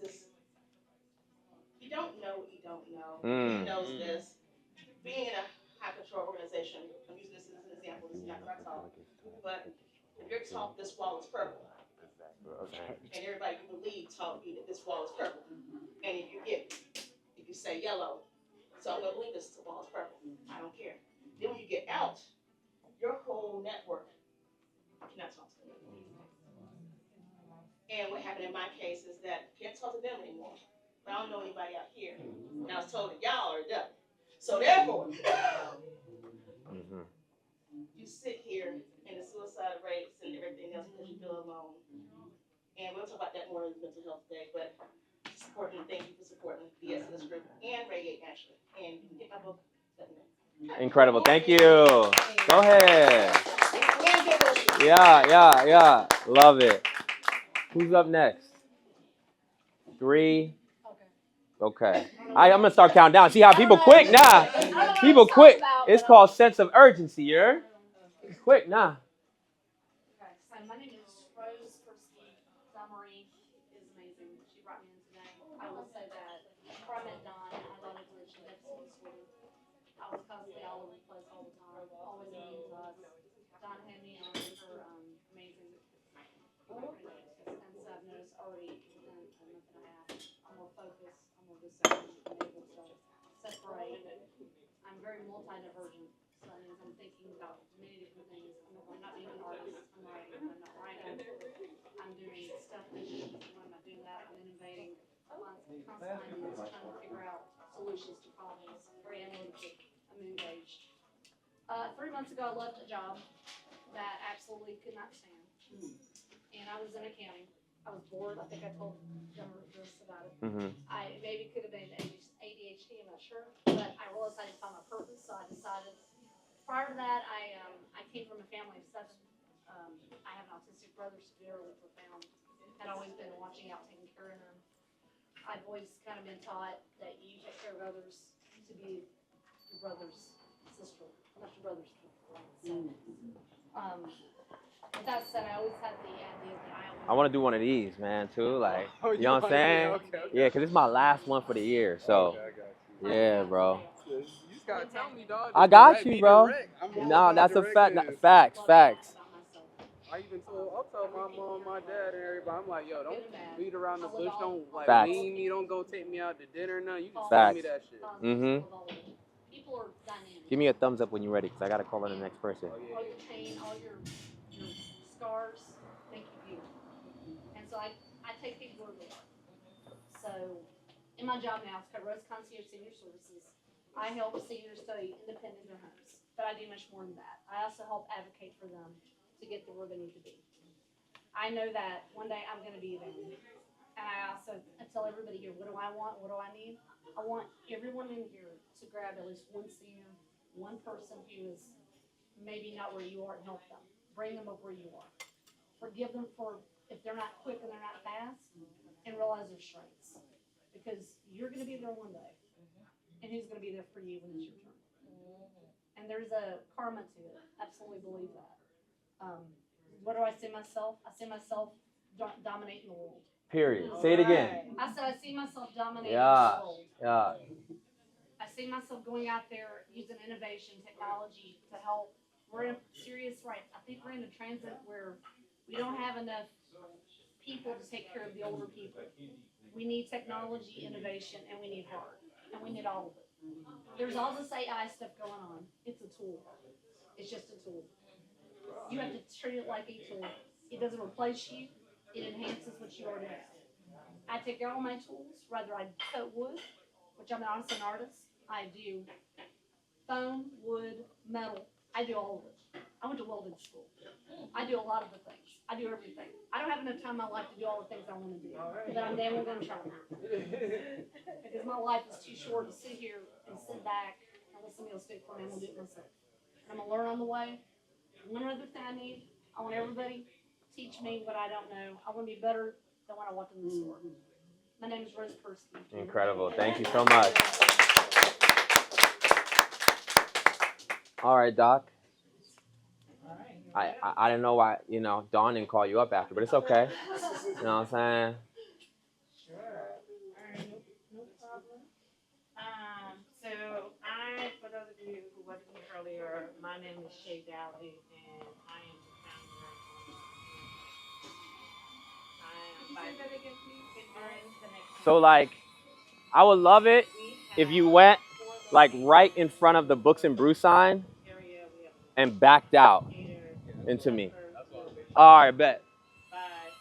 you don't know what you don't know. Who knows this? Being in a high control organization, I'm using this as an example, this is not what I taught, but if you're taught this wall is purple, and everybody you believe taught you that this wall is purple, and if you say yellow, so I'm gonna believe this wall is purple, I don't care. Then when you get out, your whole network cannot talk to them. And what happened in my case is that I can't talk to them anymore. But I don't know anybody out here. And I was told that y'all are done. So therefore, you sit here in the suicide rates and everything else because you feel alone. And we'll talk about that more in mental health day. But supporting, thank you for supporting the SNS group and Radiate Naturally. And you can get my book. Incredible. Thank you. Go ahead. Yeah. Love it. Who's up next? 3. Okay. I'm going to start counting down. See how people quick now. People quick. It's called sense of urgency, you're quick now. Okay, so my name is Rose Persky. Marie is amazing. She brought me in today. I will say that before I met Don, I thought it was deficit disorder. I was constantly all over the place all the time, always immune to us. Don had me on for amazing recommendations, and so I've noticed already within a month and a half, I'm more focused, I'm more discerning, I'm able to separate. I'm very multi-divergent, so that means I'm thinking about many different things. I'm not being an artist, I'm writing, I'm not writing. I'm doing stuff missions, and when I'm not doing that, I'm innovating. Constant ideas, trying to figure out solutions to problems, very analytical, I'm engaged. 3 months ago, I left a job that I absolutely could not stand. And I was in accounting. I was bored. I think I told Governor this about it. I maybe could have been ADHD, I'm not sure. But I realized I didn't find my purpose, so I decided. Prior to that, I came from a family of 7. I have an autistic brother, severely profound. Had always been watching out, taking care of him. I've always kind of been taught that you take care of others to be your brother's sister, not your brother's keeper. With that said, I always had the idea that I want to do one of these, man, too. Like, you know what I'm saying? Yeah, because it's my last one for the year. So, yeah, bro. You just gotta tell me, dog. I got you, bro. No, that's a fact. Facts. I even I'll tell my mom, my dad, and everybody. I'm like, yo, don't beat around the bush. Don't like Facts. wean me. Don't go take me out to dinner. No, you just Facts. tell me that shit. people are dynamic. Give me a thumbs up when you're ready, because I got to call in the next person. All your pain, all your scars make you beautiful. And so I take people where they are. So in my job now, it's called Rose Concierge Senior Services. I help seniors stay independent in their homes, but I do much more than that. I also help advocate for them to get to where they need to be. I know that one day I'm going to be there. And I tell everybody here, what do I want? What do I need? I want everyone in here to grab at least one senior, one person who is maybe not where you are, and help them. Bring them up where you are. Forgive them for if they're not quick and they're not fast, and realize their strengths. Because you're going to be there one day. And who's going to be there for you when it's your turn? And there's a karma to it. Absolutely believe that. What do I see myself? I see myself dominating the world. Period. Say it again. I said I see myself dominating the world. Yeah. I see myself going out there using innovation, technology to help. We're in a serious I think we're in a transit where we don't have enough people to take care of the older people. We need technology, innovation, and we need heart. And we need all of it. There's all this AI stuff going on. It's a tool. It's just a tool. You have to treat it like a tool. It doesn't replace you. It enhances what you already have. I take all my tools, whether I cut wood, which I'm honestly an artist. I do foam, wood, metal. I do all of it. I went to welding school. I do a lot of the things. I do everything. I don't have enough time in my life to do all the things I want to do, but I'm damn well gonna try now. Because my life is too short to sit here and sit back and let somebody else do it for me. I'm gonna do it myself. I'm gonna learn on the way. One other thing I need, I want everybody to teach me what I don't know. I want to be better than when I walked in the store. My name is Rose Persky. Incredible. Thank you so much. All right, Doc. I didn't know why, Dawn didn't call you up after, but it's okay. You know what I'm saying? Sure. All right, no problem. So for those of you who wasn't here earlier, my name is Shay Dowley, and I am the founder of I am So, like, I would love it if you went, like, right in front of the Books and Brew sign and backed out into me. All right, bet. by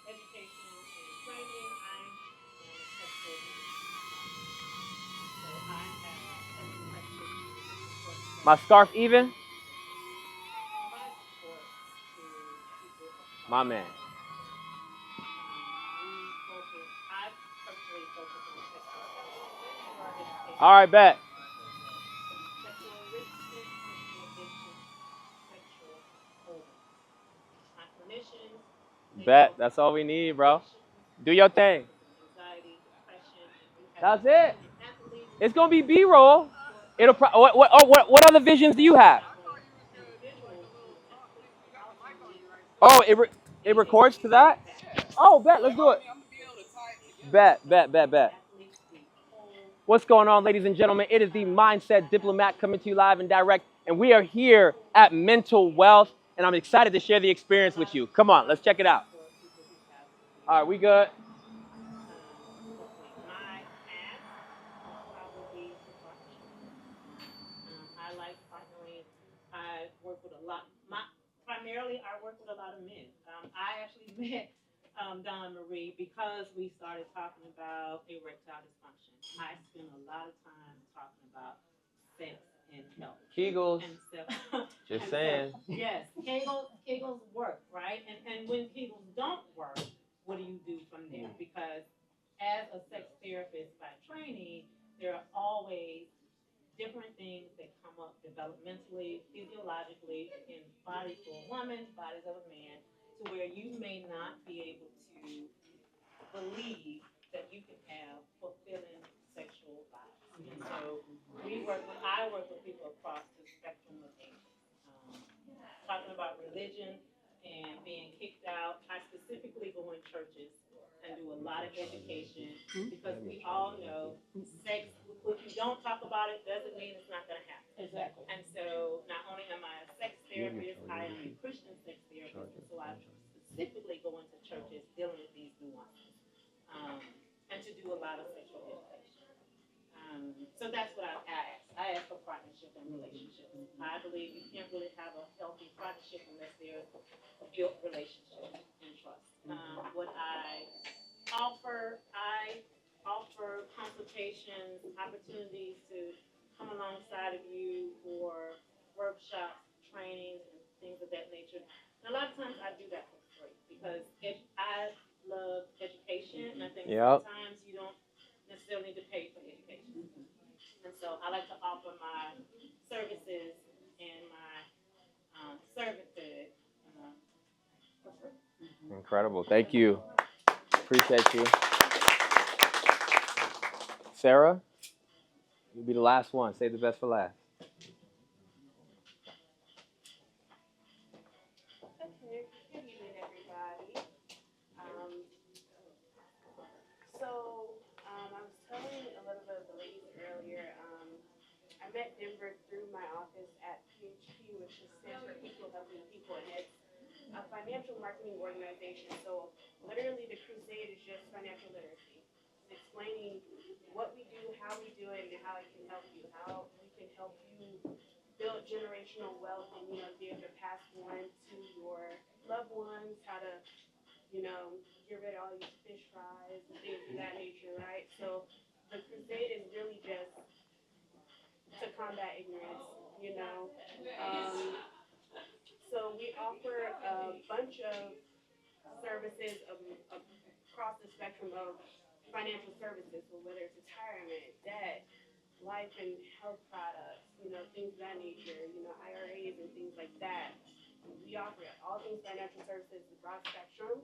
education and training. I am a sexual so I have sex practitioners. My scarf even? Provide support to people of My man. I personally focus on sexual education. All right, bet. Sexual enrichment, sexual addiction, sexual wholeness. My clinicians. Bet. That's all we need, bro. Do your thing. Anxiety, depression, That's it. It's gonna be B-roll. It'll. What other visions do you have? Oh, it records to that. Oh, bet. Let's do it. Bet. What's going on, ladies and gentlemen? It is the Mindset Diplomat coming to you live and direct, and we are here at Mental Wealth, and I'm excited to share the experience with you. Come on, let's check it out. All right, we good? My past probably for partnership. I like partnering. I work with a lot. Primarily, I work with a lot of men. I actually met Donna Marie because we started talking about erectile dysfunction. I spend a lot of time talking about sex and health. Kegels. And so, Just saying. yes, Kegels work, right? And when Kegels don't work, what do you do from there? Because as a sex therapist by training, there are always different things that come up developmentally, physiologically, in bodies for a woman, bodies of a man, to where you may not be able to believe that you can have fulfilling sexual lives. And so I work with people across the spectrum of ages. Talking about religion and being kicked out. I specifically go in churches and do a lot of education because we all know sex, if you don't talk about it, doesn't mean it's not going to happen. Exactly. And so not only am I a sex therapist, I am a Christian sex therapist. And so I specifically go into churches dealing with these nuances and to do a lot of sexual education. So that's what I ask. I ask for partnership and relationships. I believe you can't really have a healthy partnership unless there's a built relationship and trust. What I offer consultations, opportunities to come alongside of you for workshops, trainings, and things of that nature. And a lot of times I do that for free because I love education, and I think sometimes you don't necessarily need to pay for education. And so I like to offer my services and my services for free. Incredible. Thank you. Appreciate you. Sarah, you'll be the last one. Save the best for last. Okay, good evening, everybody. I was telling a little bit of the ladies earlier. I met Denver through my office at PHP, which is stands for People Helping People, and it's a financial marketing organization. So literally, the crusade is just financial literacy, explaining what we do, how we do it, and how it can help you, how we can help you build generational wealth, and be able to pass one to your loved ones, how to you're ready to all these fish fries and things of that nature, right? So the crusade is really just to combat ignorance, you know. So we offer a bunch of services across the spectrum of financial services. So whether it's retirement, debt, life and health products, you know, things of that nature, you know, IRAs and things like that. We offer all things financial services, the broad spectrum.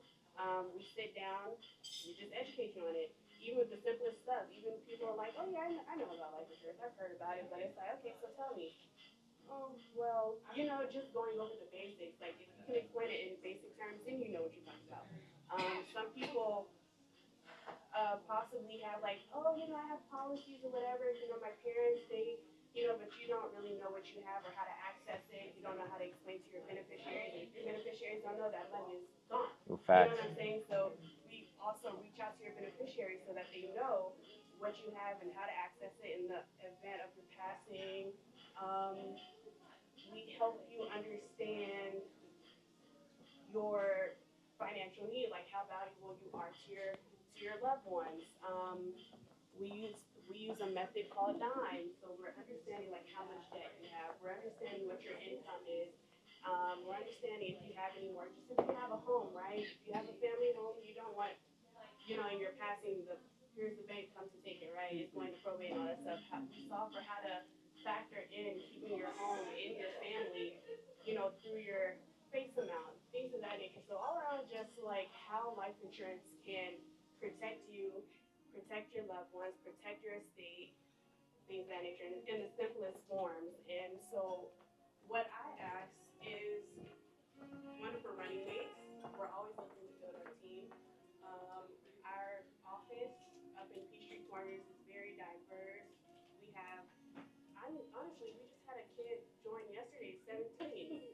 We sit down, we just educate you on it. Even with the simplest stuff, even people are like, oh yeah, I know about life insurance, I've heard about it, but it's like, okay, so tell me. Oh, well, you know, just going over the basics. Like, if you can explain it in basic terms, then you know what you're talking about. Some people possibly have like, oh, you know, I have policies or whatever. You know, my parents, they, you know, but you don't really know what you have or how to access it. You don't know how to explain to your beneficiaries. And if your beneficiaries don't know, that money is gone. Fact. You know what I'm saying? So we also reach out to your beneficiaries so that they know what you have and how to access it in the event of your passing. We help you understand your financial need, like how valuable you are to your loved ones. We use a method called dime, so we're understanding like how much debt you have. We're understanding what your income is. We're understanding if you have any mortgages, if you have a home, right? If you have a family home, you don't want, you know, and you're passing here's the bank comes to take it, right? It's going to probate and all that stuff. We solve for how to factor in keeping your home in your family, you know, through your face amount, things of that nature. So all around, just like how life insurance can protect you, protect your loved ones, protect your estate, things of that nature, in the simplest forms. And so what I ask is one for running mates. We're always looking to build our team. Our office up in Peachtree Corners is very diverse. We have, honestly, we just had a kid join yesterday, 17-year-old,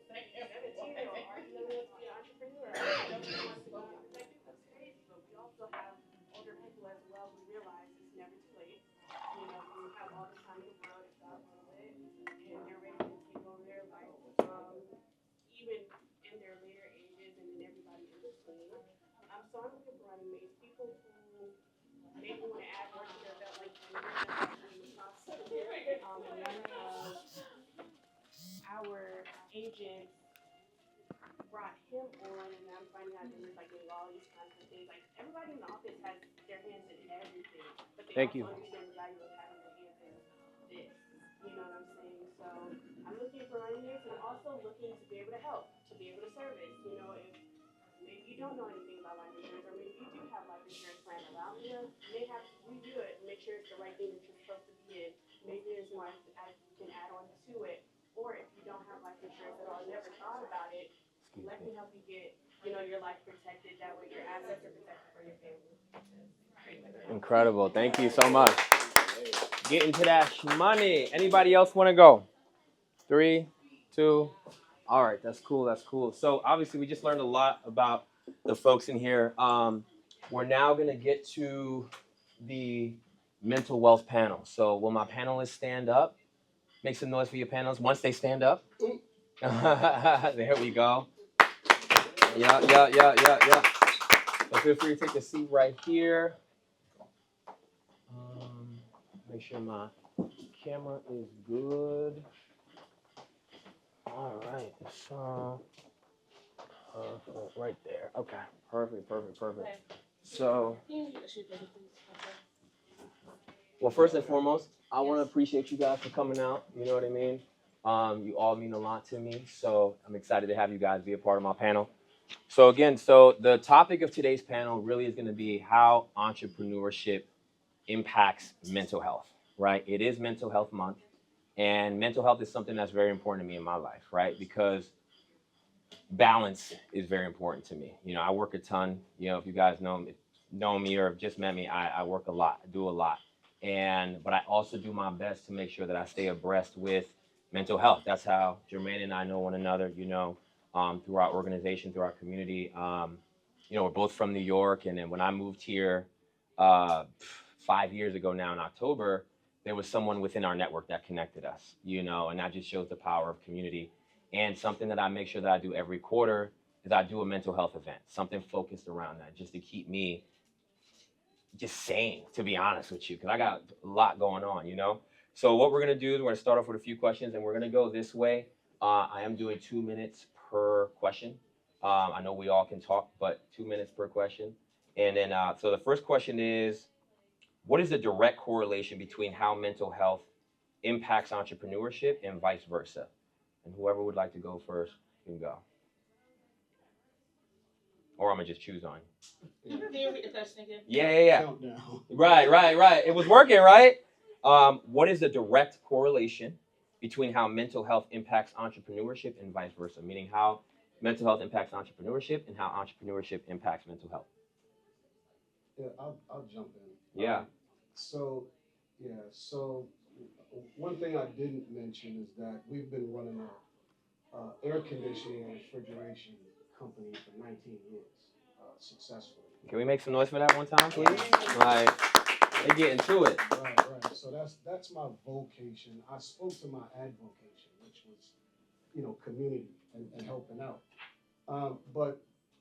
already wants to be an entrepreneur, already wants to go into executive. That's crazy. But we also have older people as well who realize it's never too late. You know, you have all the time in the world if God wills it, and they're ready to take over their life, even in their later ages and in everybody in between. So I'm looking for running mates, people who maybe want to add more to their belt, like one of our agents brought him on, and I'm finding out that he's like doing all these kinds of things. Like everybody in the office has their hands in everything, but they also understand the value of having their hands in this. You know what I'm saying? So I'm looking for running mates, and I'm also looking to be able to help, to be able to service. You know, if maybe you don't know anything about life insurance, or maybe you do have life insurance plan, allow me to review it and make sure it's the right thing that you're supposed to be in. Maybe there's more I can add on to it. Or if you don't have life insurance at all, never thought about it, let me help you get, you know, your life protected. That way your assets are protected for your family. Incredible. Thank you so much. Getting to that money. Anybody else want to go? 3, 2. All right, that's cool. That's cool. So obviously we just learned a lot about the folks in here. We're now going to get to the mental wealth panel. So will my panelists stand up? Make some noise for your panelists once they stand up. There we go. Yeah. So feel free to take a seat right here. Make sure my camera is good. All right, so right there. Okay, perfect. So, well, first and foremost, I want to appreciate you guys for coming out. You know what I mean? You all mean a lot to me, so I'm excited to have you guys be a part of my panel. So again, the topic of today's panel really is going to be how entrepreneurship impacts mental health, right? It is Mental Health Month, and mental health is something that's very important to me in my life, right? Because balance is very important to me. You know, I work a ton. You know, if you guys know me or have just met me, I work a lot, I do a lot. But I also do my best to make sure that I stay abreast with mental health. That's how Jermaine and I know one another, you know, through our organization, through our community. You know, we're both from New York, and then when I moved here 5 years ago now in October, there was someone within our network that connected us, you know, and that just shows the power of community. And something that I make sure that I do every quarter is I do a mental health event, something focused around that, just to keep me just sane, to be honest with you, because I got a lot going on, you know? So what we're going to do is we're going to start off with a few questions, and we're going to go this way. I am doing 2 minutes per question. I know we all can talk, but 2 minutes per question. And then, so the first question is, what is the direct correlation between how mental health impacts entrepreneurship and vice versa? And whoever would like to go first can go. Or I'm going to just choose on you. Can you repeat the question again? Yeah. Countdown. Right. It was working, right? What is the direct correlation between how mental health impacts entrepreneurship and vice versa? Meaning how mental health impacts entrepreneurship and how entrepreneurship impacts mental health. Yeah, I'll jump in. Yeah. So one thing I didn't mention is that we've been running a air conditioning and refrigeration company for 19 years, successfully. Can we make some noise for that one time, please? Like, they get into it. Right. So that's my vocation. I spoke to my advocation, which was, community and helping out. But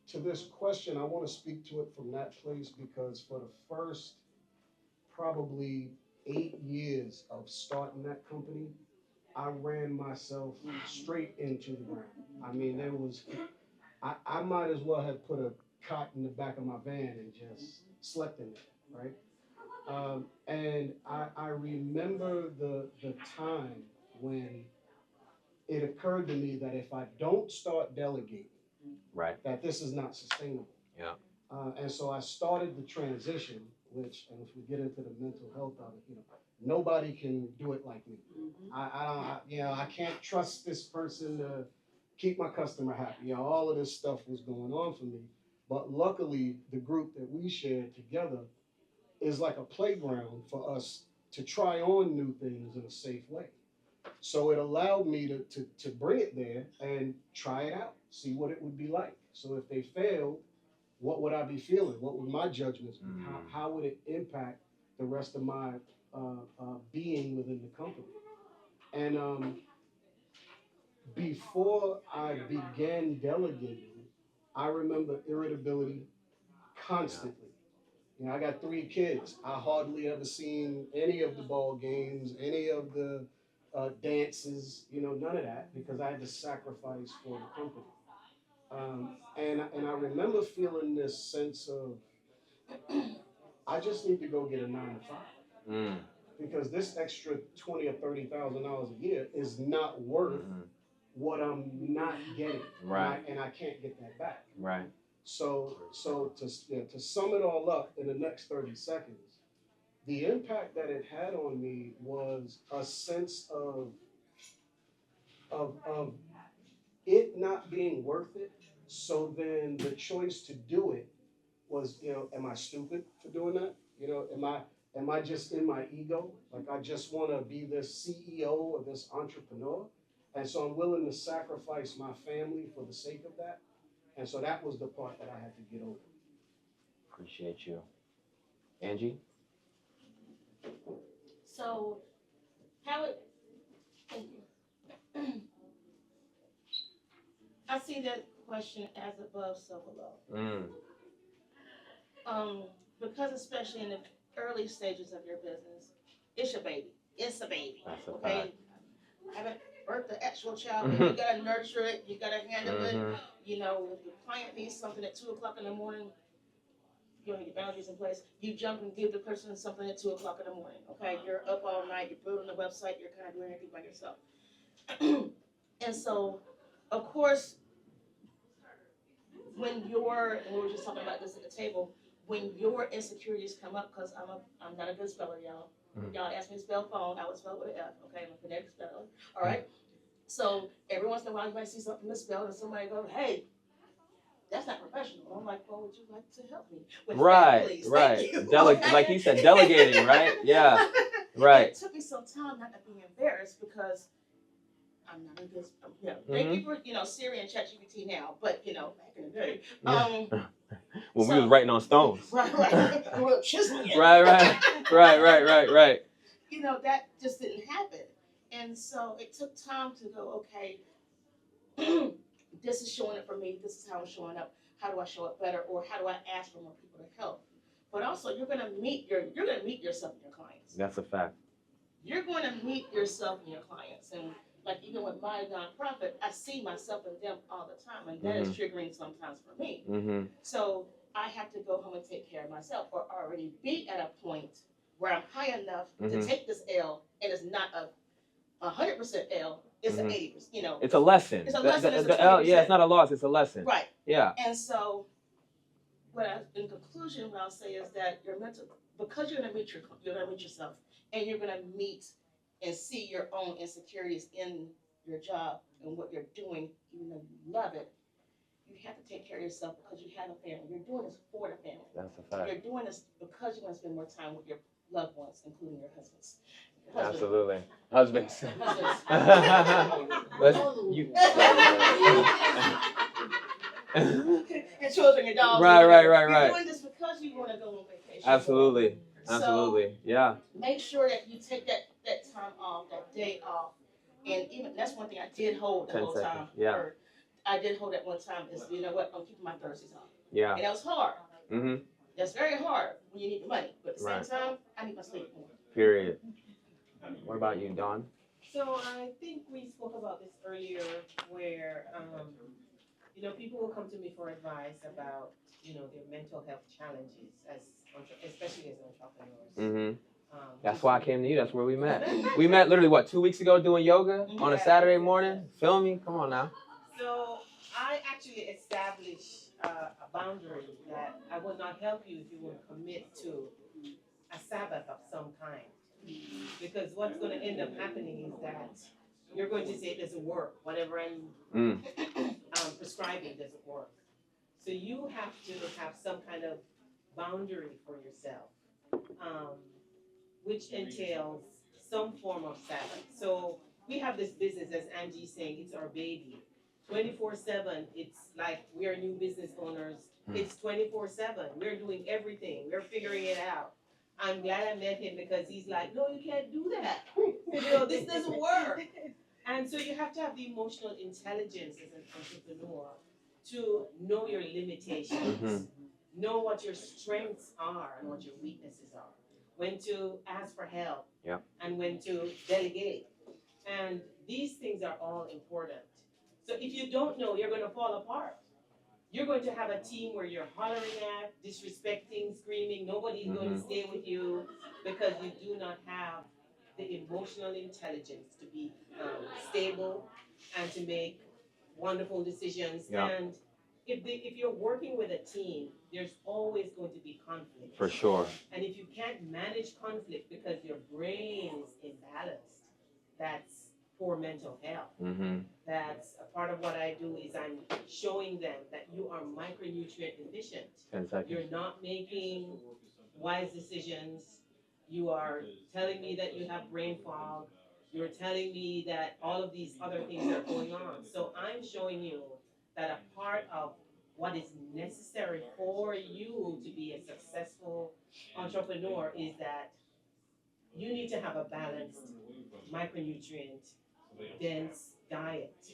to this question, I want to speak to it from that place because for the first probably 8 years of starting that company, I ran myself straight into the ground. I mean, I might as well have put a cot in the back of my van and just slept in it, right? And I remember the time when it occurred to me that if I don't start delegating, Right. that this is not sustainable. Yeah. And so I started the transition, and if we get into the mental health of it, nobody can do it like me. I can't trust this person to keep my customer happy. All of this stuff was going on for me. But luckily, the group that we shared together is like a playground for us to try on new things in a safe way. So it allowed me to bring it there and try it out, see what it would be like. So if they failed, what would I be feeling? What would my judgments be? How would it impact the rest of my being within the company? And before I began delegating, I remember irritability constantly. I got 3 kids. I hardly ever seen any of the ball games, any of the dances, none of that, because I had to sacrifice for the company. And I remember feeling this sense of, I just need to go get a 9 to 5. Because this extra $20,000 or $30,000 a year is not worth what I'm not getting. Right. And I can't get that back. Right. So to sum it all up in the next 30 seconds, the impact that it had on me was a sense of it not being worth it. So then the choice to do it was, am I stupid for doing that? Am I just in my ego? Like I just want to be this CEO or this entrepreneur? And so I'm willing to sacrifice my family for the sake of that. And so that was the part that I had to get over. Appreciate you. Angie? So, thank you. I see that question as above, so below. Because especially in the early stages of your business, it's your baby. It's a baby. That's a okay? fact. I haven't birthed the actual child, but you gotta nurture it, you gotta handle it. If the client needs something at 2:00 in the morning, you have your boundaries in place. You jump and give the person something at 2:00 in the morning. Okay, you're up all night, you're building the website, you're kind of doing everything by yourself. And so, of course, and we were just talking about this at the table, when your insecurities come up, because I'm not a good speller, y'all. Y'all ask me to spell phone, I would spell with an F. Okay, I'm a phonetic speller. All right. So every once in a while, you might see something misspelled, and somebody goes, "Hey, that's not professional." I'm like, "Well, would you like to help me with that, please?" Right. Thank you. Like you said, delegating, right? Yeah. Right. It took me some time not to be embarrassed because I'm not a good, thank you for, Siri and ChatGPT now, but, back in the day. When we was writing on stones. Right. We were chiseling it. Right. That just didn't happen. And so it took time to go, okay, this is showing up for me. This is how I'm showing up. How do I show up better, or how do I ask for more people to help? But also, you're gonna meet yourself and your clients. That's a fact. You're going to meet yourself and your clients, and like even with my nonprofit, I see myself and them all the time, and that is triggering sometimes for me. So I have to go home and take care of myself, or already be at a point where I'm high enough to take this L, and it's not a 100% L. It's an 80%. You know, it's a lesson. It's a lesson. It's a L, yeah, it's not a loss. It's a lesson. Right. Yeah. And so, in conclusion, what I'll say is that your mental, because you're gonna meet yourself, and you're gonna meet and see your own insecurities in your job and what you're doing, even though you love it. You have to take care of yourself because you have a family. You're doing this for the family. That's a fact. You're doing this because you want to spend more time with your loved ones, including your husbands. Absolutely. Husbands. Your children, your dogs. Right. You're doing this because you want to go on vacation. Absolutely. So, yeah. Make sure that you take that time off, that day off. And even that's one thing I did hold the whole time. Yeah. I did hold that one time is, you know what, I'm keeping my Thursdays off. Yeah. And that was hard. That's very hard when you need the money. But at the same time, I need my sleep more. Period. What about you, Dawn? So I think we spoke about this earlier where, you know, people will come to me for advice about, you know, their mental health challenges, especially as entrepreneurs. That's why I came to you. That's where we met. We met literally, 2 weeks ago doing yoga on a Saturday morning? Feel me? Come on now. So I actually established a boundary that I will not help you if you won't commit to a Sabbath of some kind. Because what's going to end up happening is that you're going to say it doesn't work. Whatever I'm prescribing doesn't work. So you have to have some kind of boundary for yourself, which entails some form of Sabbath. So we have this business, as Angie's saying, it's our baby. 24/7, it's like we're new business owners. It's 24/7. We're doing everything. We're figuring it out. I'm glad I met him because he's like, no, you can't do that. You know, this doesn't work. And so you have to have the emotional intelligence as an entrepreneur to know your limitations, know what your strengths are and what your weaknesses are, when to ask for help, and when to delegate. And these things are all important. So if you don't know, you're going to fall apart. You're going to have a team where you're hollering at, disrespecting, screaming. Nobody's going to stay with you because you do not have the emotional intelligence to be stable and to make wonderful decisions. And if you're working with a team, there's always going to be conflict. For sure. And if you can't manage conflict because your brain is imbalanced, that's poor mental health. That's a part of what I do is I'm showing them that you are micronutrient deficient. 10 seconds. You're not making wise decisions. You are telling me that you have brain fog. You're telling me that all of these other things are going on. So I'm showing you that a part of what is necessary for you to be a successful entrepreneur is that you need to have a balanced micronutrient dense diet.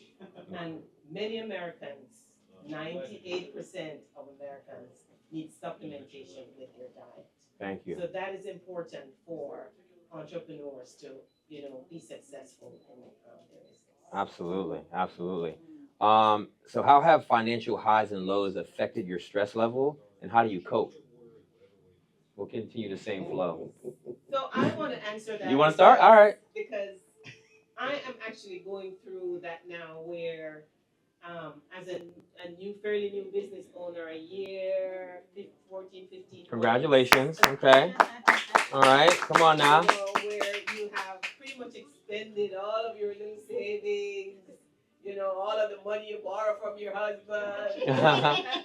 And many Americans, 98% of Americans, need supplementation with their diet. Thank you. So that is important for entrepreneurs to, you know, be successful in their business. Absolutely. So how have financial highs and lows affected your stress level, and how do you cope? We'll continue the same flow. So I want to answer that. You want to start? All right. Because I am actually going through that now where as a fairly new business owner, a year, 14, 15. Congratulations. Okay. All right. Come on now. You know, where you have pretty much expended all of your little savings, you know, all of the money you borrow from your husband.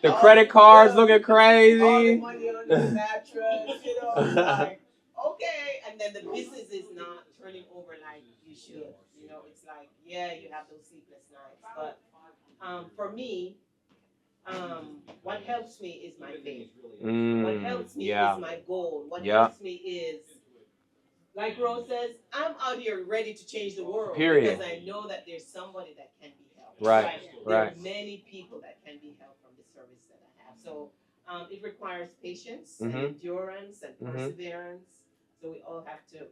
The credit cards looking crazy. All the money on the mattress, you know, like, okay. And then the business is not turning over like you should. You know, it's like, yeah, you have those sleepless nights. But for me, what helps me is my faith. What helps me is my goal. What helps me is, like Rose says, I'm out here ready to change the world. Period. Because I know that there's somebody that can be helped. Right. There Right. are many people that can be helped from the service that I have. So it requires patience and endurance and perseverance. So we all have to,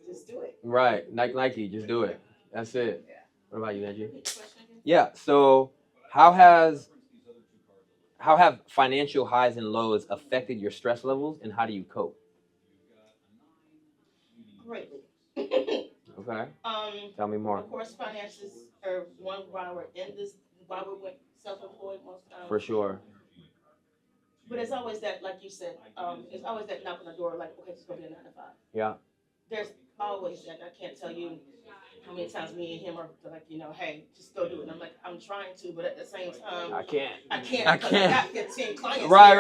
just do it. Right. Nike, just do it. That's it. Yeah. What about you, Angie? Yeah. So how have financial highs and lows affected your stress levels, and how do you cope? Greatly. Okay. Tell me more. Of course, finances are one why we're in this, why we went self-employed most times. For sure. But it's always that, like you said, it's always that knock on the door, like, okay, just go get a 9 to 5. Yeah. There's always that. I can't tell you how many times me and him are like, hey, just go do it. And I'm like, I'm trying to, but at the same time, I can't. I got 15 clients. Right.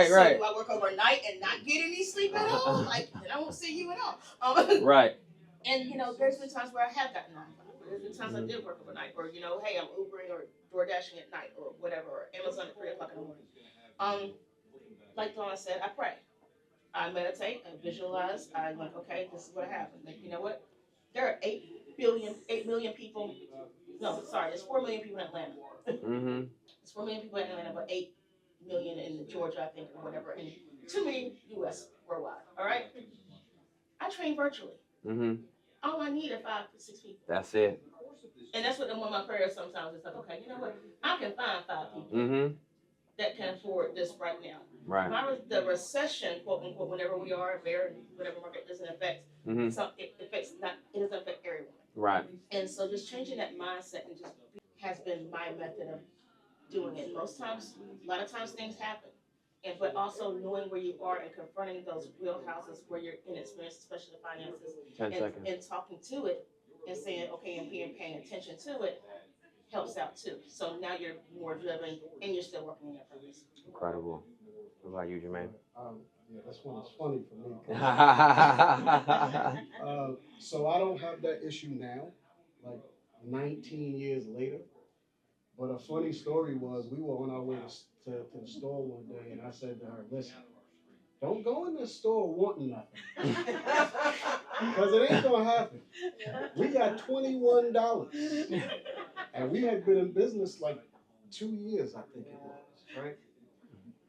So do I work overnight and not get any sleep at all? Like, then I won't see you at all. Right. And there's been times where I have gotten 9 to 5. There's been times I did work overnight, or hey, I'm Ubering or door dashing at night, or whatever, or Amazon at 3:00 in the morning. Like Dawn said, I pray, I meditate, I visualize. I'm like, okay, this is what happened. Like, you know what? There are 8 million people. No, sorry, there's 4 million people in Atlanta. Mm-hmm. There's 4 million people in Atlanta, but 8 million in Georgia, I think, or whatever, and 2 million U.S. worldwide. All right. I train virtually. Mm-hmm. All I need are 5 to 6 people. That's it. And that's what one of my prayers sometimes is like, okay, you know what? I can find 5 people that can afford this right now. Right. The recession, quote unquote, whenever we are there, whatever market doesn't affect, it affects not. It doesn't affect everyone. Right. And so just changing that mindset and just has been my method of doing it. Most times, a lot of times things happen, but also knowing where you are and confronting those wheelhouses where you're inexperienced, especially the finances, 10 seconds. And talking to it and saying, okay, and paying attention to it helps out too. So now you're more driven and you're still working on your purpose. Incredible. What about you, Jermaine? Yeah, that's when it's funny for me. So I don't have that issue now, like 19 years later. But a funny story was we were on our way to the store one day, and I said to her, listen, don't go in this store wanting nothing. Because it ain't going to happen. We got $21. And we had been in business like 2 years, I think it was, right?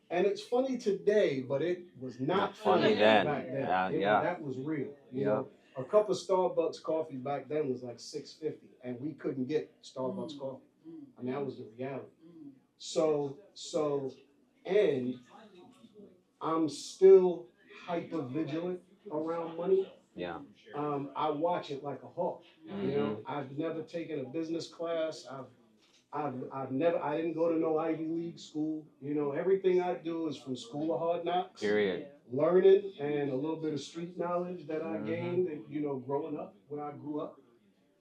And it's funny today, but it was not funny then. Back then. That was real. You know, a cup of Starbucks coffee back then was like $6.50, and we couldn't get Starbucks coffee. I mean, that was the reality. So, and I'm still hyper vigilant around money. Yeah. I watch it like a hawk. You know, I've never taken a business class. I didn't go to no Ivy League school. You know, everything I do is from School of Hard Knocks. Period. Learning and a little bit of street knowledge that I gained, growing up where I grew up.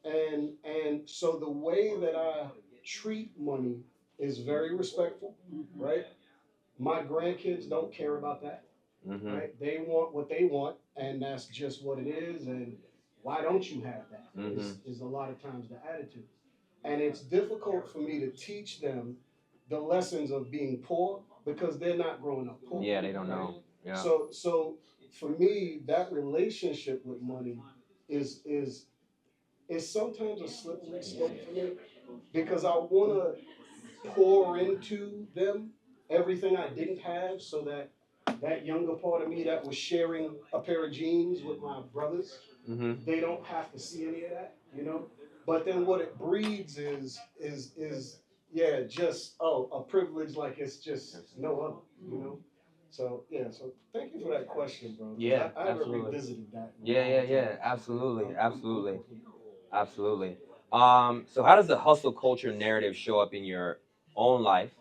And so the way that I treat money is very respectful, right? My grandkids don't care about that, right? They want what they want, and that's just what it is. And why don't you have that? Is a lot of times the attitude. And it's difficult for me to teach them the lessons of being poor because they're not growing up poor. Yeah, they don't know. Yeah. So for me, that relationship with money is sometimes a slippery slope for me because I want to pour into them everything I didn't have so that younger part of me that was sharing a pair of jeans with my brothers, they don't have to see any of that, you know? But then what it breeds is just a privilege like it's just no other, you know? So thank you for that question, bro. Yeah, I haven't absolutely. revisited that. Yeah, absolutely. So how does the hustle culture narrative show up in your own life,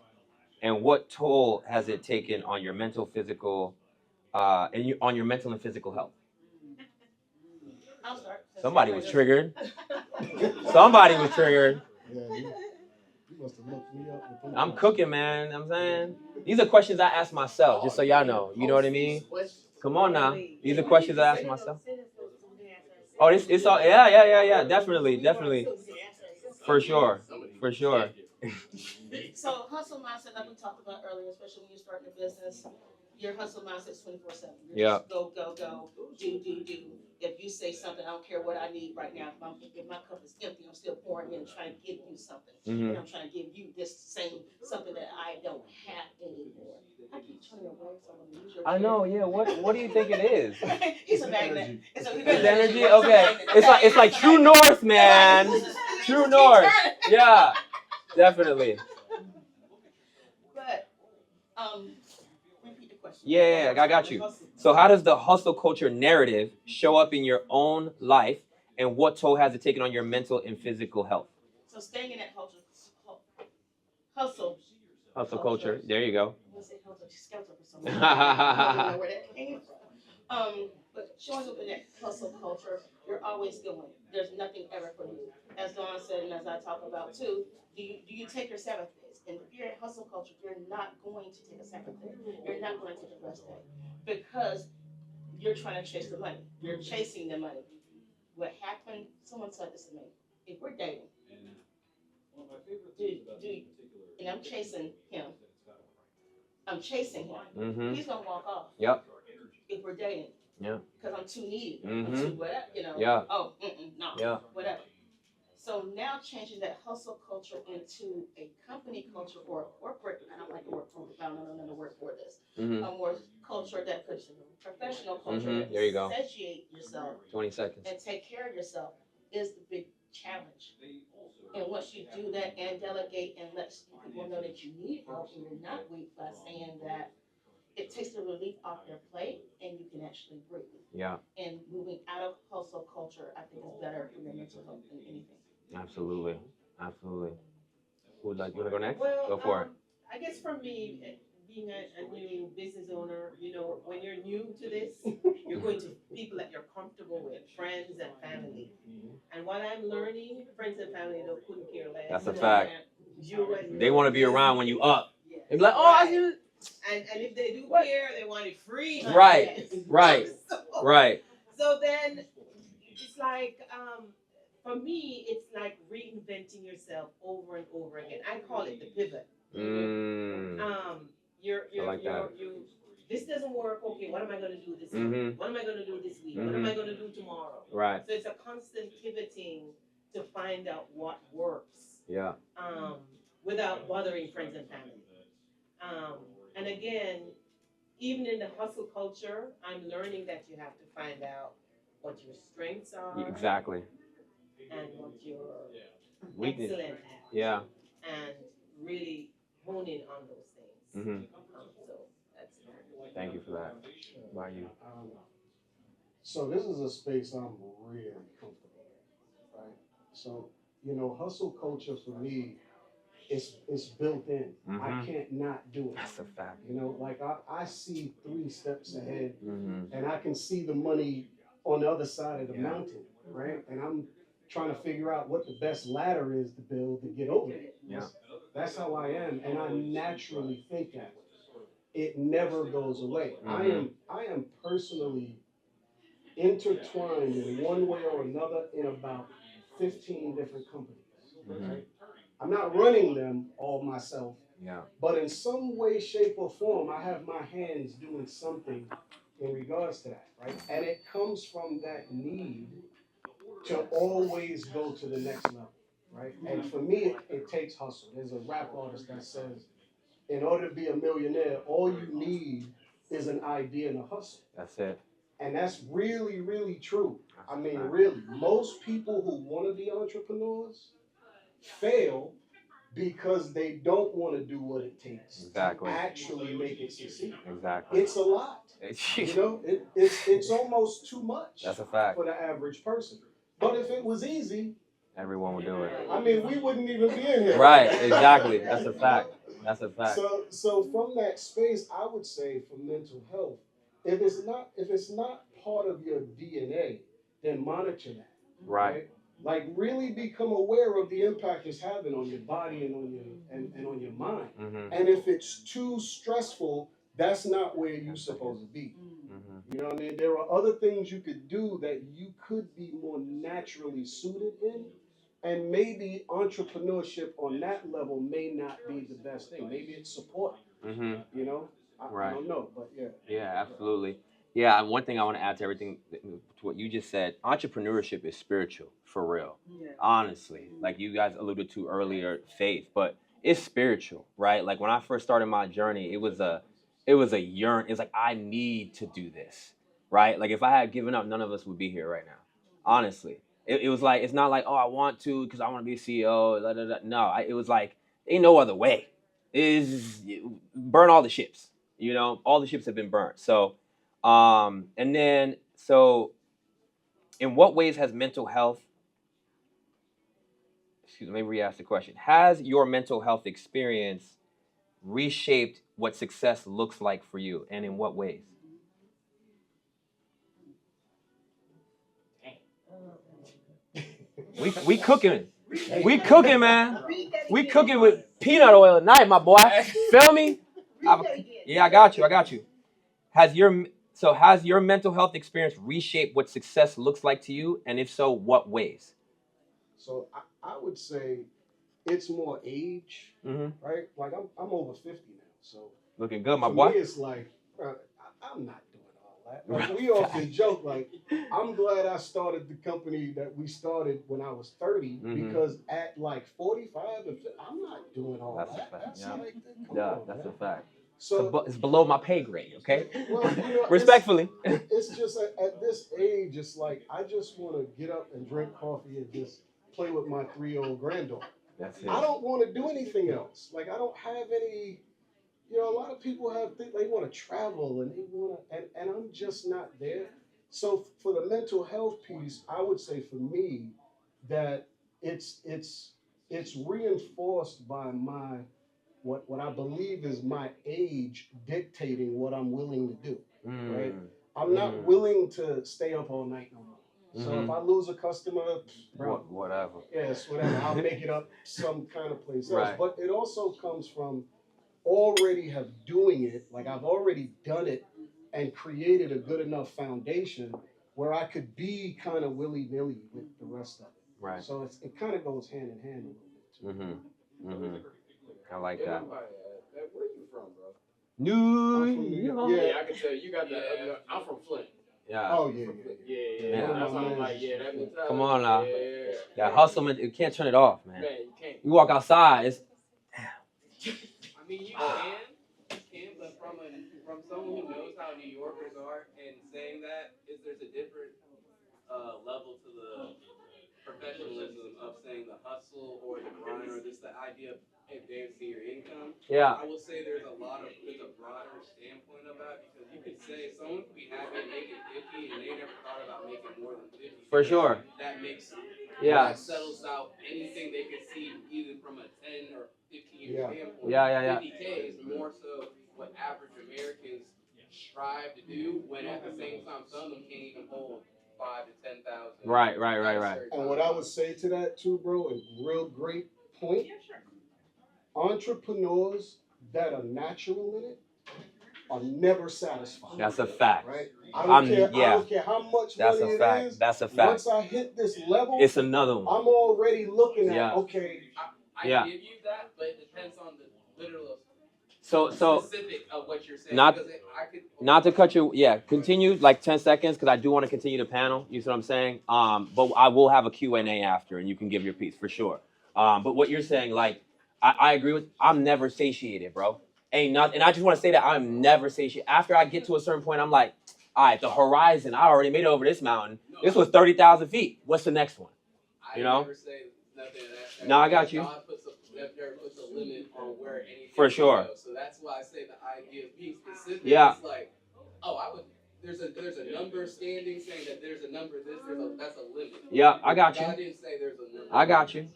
and what toll has it taken on your mental, physical, on your mental and physical health? I'll start. Somebody was triggered. Somebody was triggered. Yeah, you must have looked me up. I'm cooking, man. I'm saying these are questions I ask myself, just so y'all know. You know what I mean? Come on now. These are questions I ask myself. Oh, it's all yeah. Definitely. For sure. So hustle mindset, like we talked about earlier, especially when you're starting a business, your hustle mindset's 24/7. You're Yeah. just go, go, go, do. If you say something, I don't care what I need right now. If my cup is empty, I'm still pouring in, trying to give you something, and I'm trying to give you this same something that I don't have anymore. I keep turning away, so I'm gonna use your. I know. Yeah. What do you think it is? He's a magnet. It's energy. Okay. It's like true north, man. True north. Yeah. Definitely. But repeat the question. Yeah, I got you. So how does the hustle culture narrative show up in your own life, and what toll has it taken on your mental and physical health? So staying in that hustle Culture. There you go. I want to say hustle skelter for some reason. I don't know where that came from. But showing up in that hustle culture, you're always going. There's nothing ever for you. As Dawn said, and as I talk about too, do you take your Sabbath days? And if you're in hustle culture, you're not going to take a Sabbath day. You're not going to take a rest day because you're trying to chase the money. You're chasing the money. What happened? Someone said this to me. If we're dating, and I'm chasing him. I'm chasing him. Mm-hmm. He's gonna walk off. Yep. If we're dating. Yeah. Because I'm too needy. Mm-hmm. I'm too whatever, you know. Yeah. Oh, no. Yeah. Whatever. So now changing that hustle culture into a company culture or a corporate, I don't like the word corporate, I don't know another word for this. Mm-hmm. A more culture that puts professional culture that There you go. satiate yourself 20 seconds. and take care of yourself is the big challenge. And once you do that and delegate and let people know that you need help and you're not weak by saying that, it takes the relief off their plate and you can actually breathe. Yeah. And moving out of hustle culture, I think is better for your mental health than anything. Absolutely. Absolutely. Who would like? You want to go next? Well, Go for it. I guess for me, being a new business owner, you know, when you're new to this, you're going to people that you're comfortable with, friends and family. And what I'm learning, friends and family couldn't care less. That's a fact. And They want to be around when you up. yes. They be like, oh, Right. I see it. And if they do care, they want it free. Right. Yes. Right. So, Right. so then it's like, for me, it's like reinventing yourself over and over again. I call it the pivot. I like that. This doesn't work. Okay, what am I going to do this Mm-hmm. week? What am I going to do this week? What am I going to do tomorrow? Right. So it's a constant pivoting to find out what works. Yeah. Without bothering friends and family. And again, even in the hustle culture, I'm learning that you have to find out what your strengths are. Exactly. And what your Weakness. excellent at. Yeah. And really hone in on those things. Mm-hmm. So that's it. Thank you for that. Why you? So this is a space I'm really comfortable in, right? So, you know, hustle culture for me, it's built in. Mm-hmm. I can't not do it. That's a fact. You know, like I see 3 steps ahead, Mm-hmm. and I can see the money on the other side of the mountain, right? And I'm trying to figure out what the best ladder is to build to get over it. Yeah. That's how I am, and I naturally think that way. It never goes away. Mm-hmm. I am personally intertwined in one way or another in about 15 different companies. Mm-hmm. Right? I'm not running them all myself, Yeah. but in some way, shape, or form, I have my hands doing something in regards to that, right? And it comes from that need to always go to the next level, right? And for me, it takes hustle. There's a rap artist that says, in order to be a millionaire, all you need is an idea and a hustle. That's it. And that's really, really true. I mean, really, most people who want to be entrepreneurs fail because they don't want to do what it takes Exactly. to actually make it succeed. Exactly. It's a lot. You know, it's almost too much. That's a fact. For the average person. But if it was easy, everyone would do it. I mean, we wouldn't even be in here. Right. Exactly. That's a fact. That's a fact. So from that space, I would say for mental health, if it's not part of your DNA, then monitor that. Right. Like really become aware of the impact it's having on your body and on your mind. Mm-hmm. And if it's too stressful, that's not where you're supposed to be. Mm-hmm. You know what I mean? There are other things you could do that you could be more naturally suited in. And maybe entrepreneurship on that level may not be the best thing. Maybe it's support, Mm-hmm. you know? I don't know, but yeah. Yeah, absolutely. Yeah, and one thing I want to add to everything to what you just said, entrepreneurship is spiritual for real. Yeah. Honestly, like you guys alluded to earlier, faith, but it's spiritual, right? Like when I first started my journey, it was a yearn. It's like I need to do this, right? Like if I had given up, none of us would be here right now. Honestly, it was like it's not like oh I want to because I want to be a CEO. Da, da, da. No, it was like ain't no other way. Is burn all the ships. You know, all the ships have been burnt. So, and then so, in what ways has mental health? Excuse me, let me re-ask the question. Has your mental health experience reshaped what success looks like for you, and in what ways? We cooking. We cooking, man. We cooking with peanut oil at night, my boy. Feel me? Yeah, I got you. I got you. Has your mental health experience reshaped what success looks like to you, and if so, what ways? So I would say it's more age, right? Like I'm over 50 now, so looking good, my for boy. me, it's like I'm not doing all that. Like we often joke, like I'm glad I started the company that we started when I was 30 because at like 45, I'm not doing all That's that. a fact. That's Yeah, like that's a fact. So it's below my pay grade. Okay, well, you know, respectfully. It's just at this age, it's like I just want to get up and drink coffee and just play with my 3-year-old granddaughter. That's it. I don't want to do anything else. Like I don't have any. You know, a lot of people have they want to travel and they want to, and I'm just not there. So for the mental health piece, I would say for me that it's reinforced by my what I believe is my age dictating what I'm willing to do. Right? I'm not willing to stay up all night no more. So if I lose a customer, whatever. Yes, whatever. I'll make it up some kind of place else. Right. But it also comes from already have doing it. Like I've already done it and created a good enough foundation where I could be kind of willy-nilly with the rest of it. Right. So it kind of goes hand in hand a little bit too. I like that. Where you from, bro? New York. Yeah, I can tell you got that. I'm from Flint. Yeah. Oh yeah. Yeah. That's why I'm like, yeah, that mentality. Come on now. Yeah. That hustle, man, you can't turn it off, man. Man, you can't. You walk outside, it's I mean, you can, but from someone who knows how New Yorkers are, and saying that there's a different level to the professionalism of saying the hustle or the grind or just the idea of advancing your income. Yeah. I will say there's a broader standpoint about it because you could say someone could be happy making 50 and they never thought about making more than 50. For sure. That makes Yeah. that settles out anything they could see even from a 10 or 15 year standpoint. Yeah. 50K is more so what average Americans strive to do when at the same time some of them can't even hold 5 to 10,000. Right. And what I would say to that too, bro, is real great point. Entrepreneurs that are natural in it are never satisfied. That's a fact. Right? I don't care how much That's money a fact. it is. That's a fact. Once I hit this level, it's another one. I'm already looking at okay. I give you that, but it depends on the literal So specific of what you're saying. Not to cut you, continue like 10 seconds because I do want to continue the panel. You see what I'm saying? But I will have a Q&A after and you can give your piece for sure. But what you're saying, like, I agree with, I'm never satiated, bro. Ain't nothing. And I just want to say that I'm never satiated. After I get to a certain point, I'm like, all right, the horizon, I already made it over this mountain. This was 30,000 feet. What's the next one? You know? Never say nothing of that. No, I got you. God puts a limit on where anything For sure. goes. So that's why I say the idea of being specific is like, there's a number standing saying that there's a number that's a limit. Yeah, I got you. God didn't say there's a number. I got you.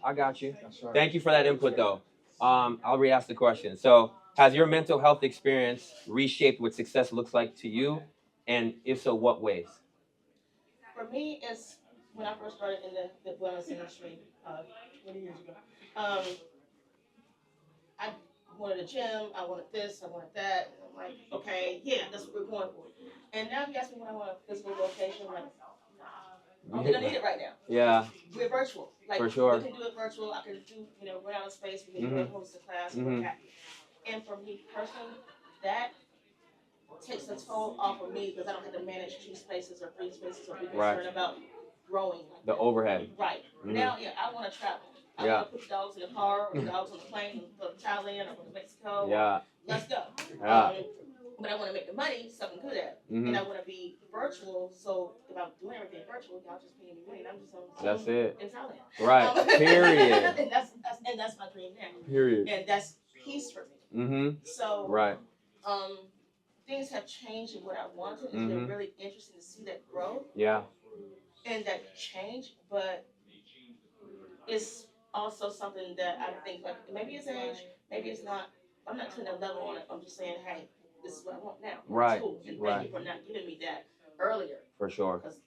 Right. Thank you for that input though. I'll re-ask the question. So has your mental health experience reshaped what success looks like to you? And if so, what ways? For me, it's when I first started in the wellness industry 20 years ago. I wanted a gym, I wanted this, I wanted that. And I'm like, okay, yeah, that's what we're going for. And now if you ask me when I want a physical location, I'm like, I don't need it right now. Yeah. We're virtual. Like, for sure. We can do it virtual. I can do, run out of space. We can do a host of class, what have you. And for me personally, that takes a toll off of me because I don't have to manage two spaces or three spaces or be Right. concerned about growing. Like The that. overhead. Right. Mhm. Now, yeah, I want to travel. I Yeah. want to put the dogs in the car or the dogs on the plane and go to Thailand or go to Mexico. Yeah. Let's go. Yeah. But I want to make the money, so I'm good at it. Mhm. And I want to be virtual, so if I'm doing everything virtual, y'all just paying me money and I'm just on That's it. in Thailand. Right. Period. and that's my dream now. Period. And that's peace for me. Mhm. So Right. things have changed in what I wanted. It's Mhm. been really interesting to see that growth Yeah. and that change, but it's also something that I think like maybe it's age, maybe it's not. I'm not putting a level on it. I'm just saying, hey, this is what I want now. Right. It's cool. And Right. thank you for not giving me that earlier. For sure. Because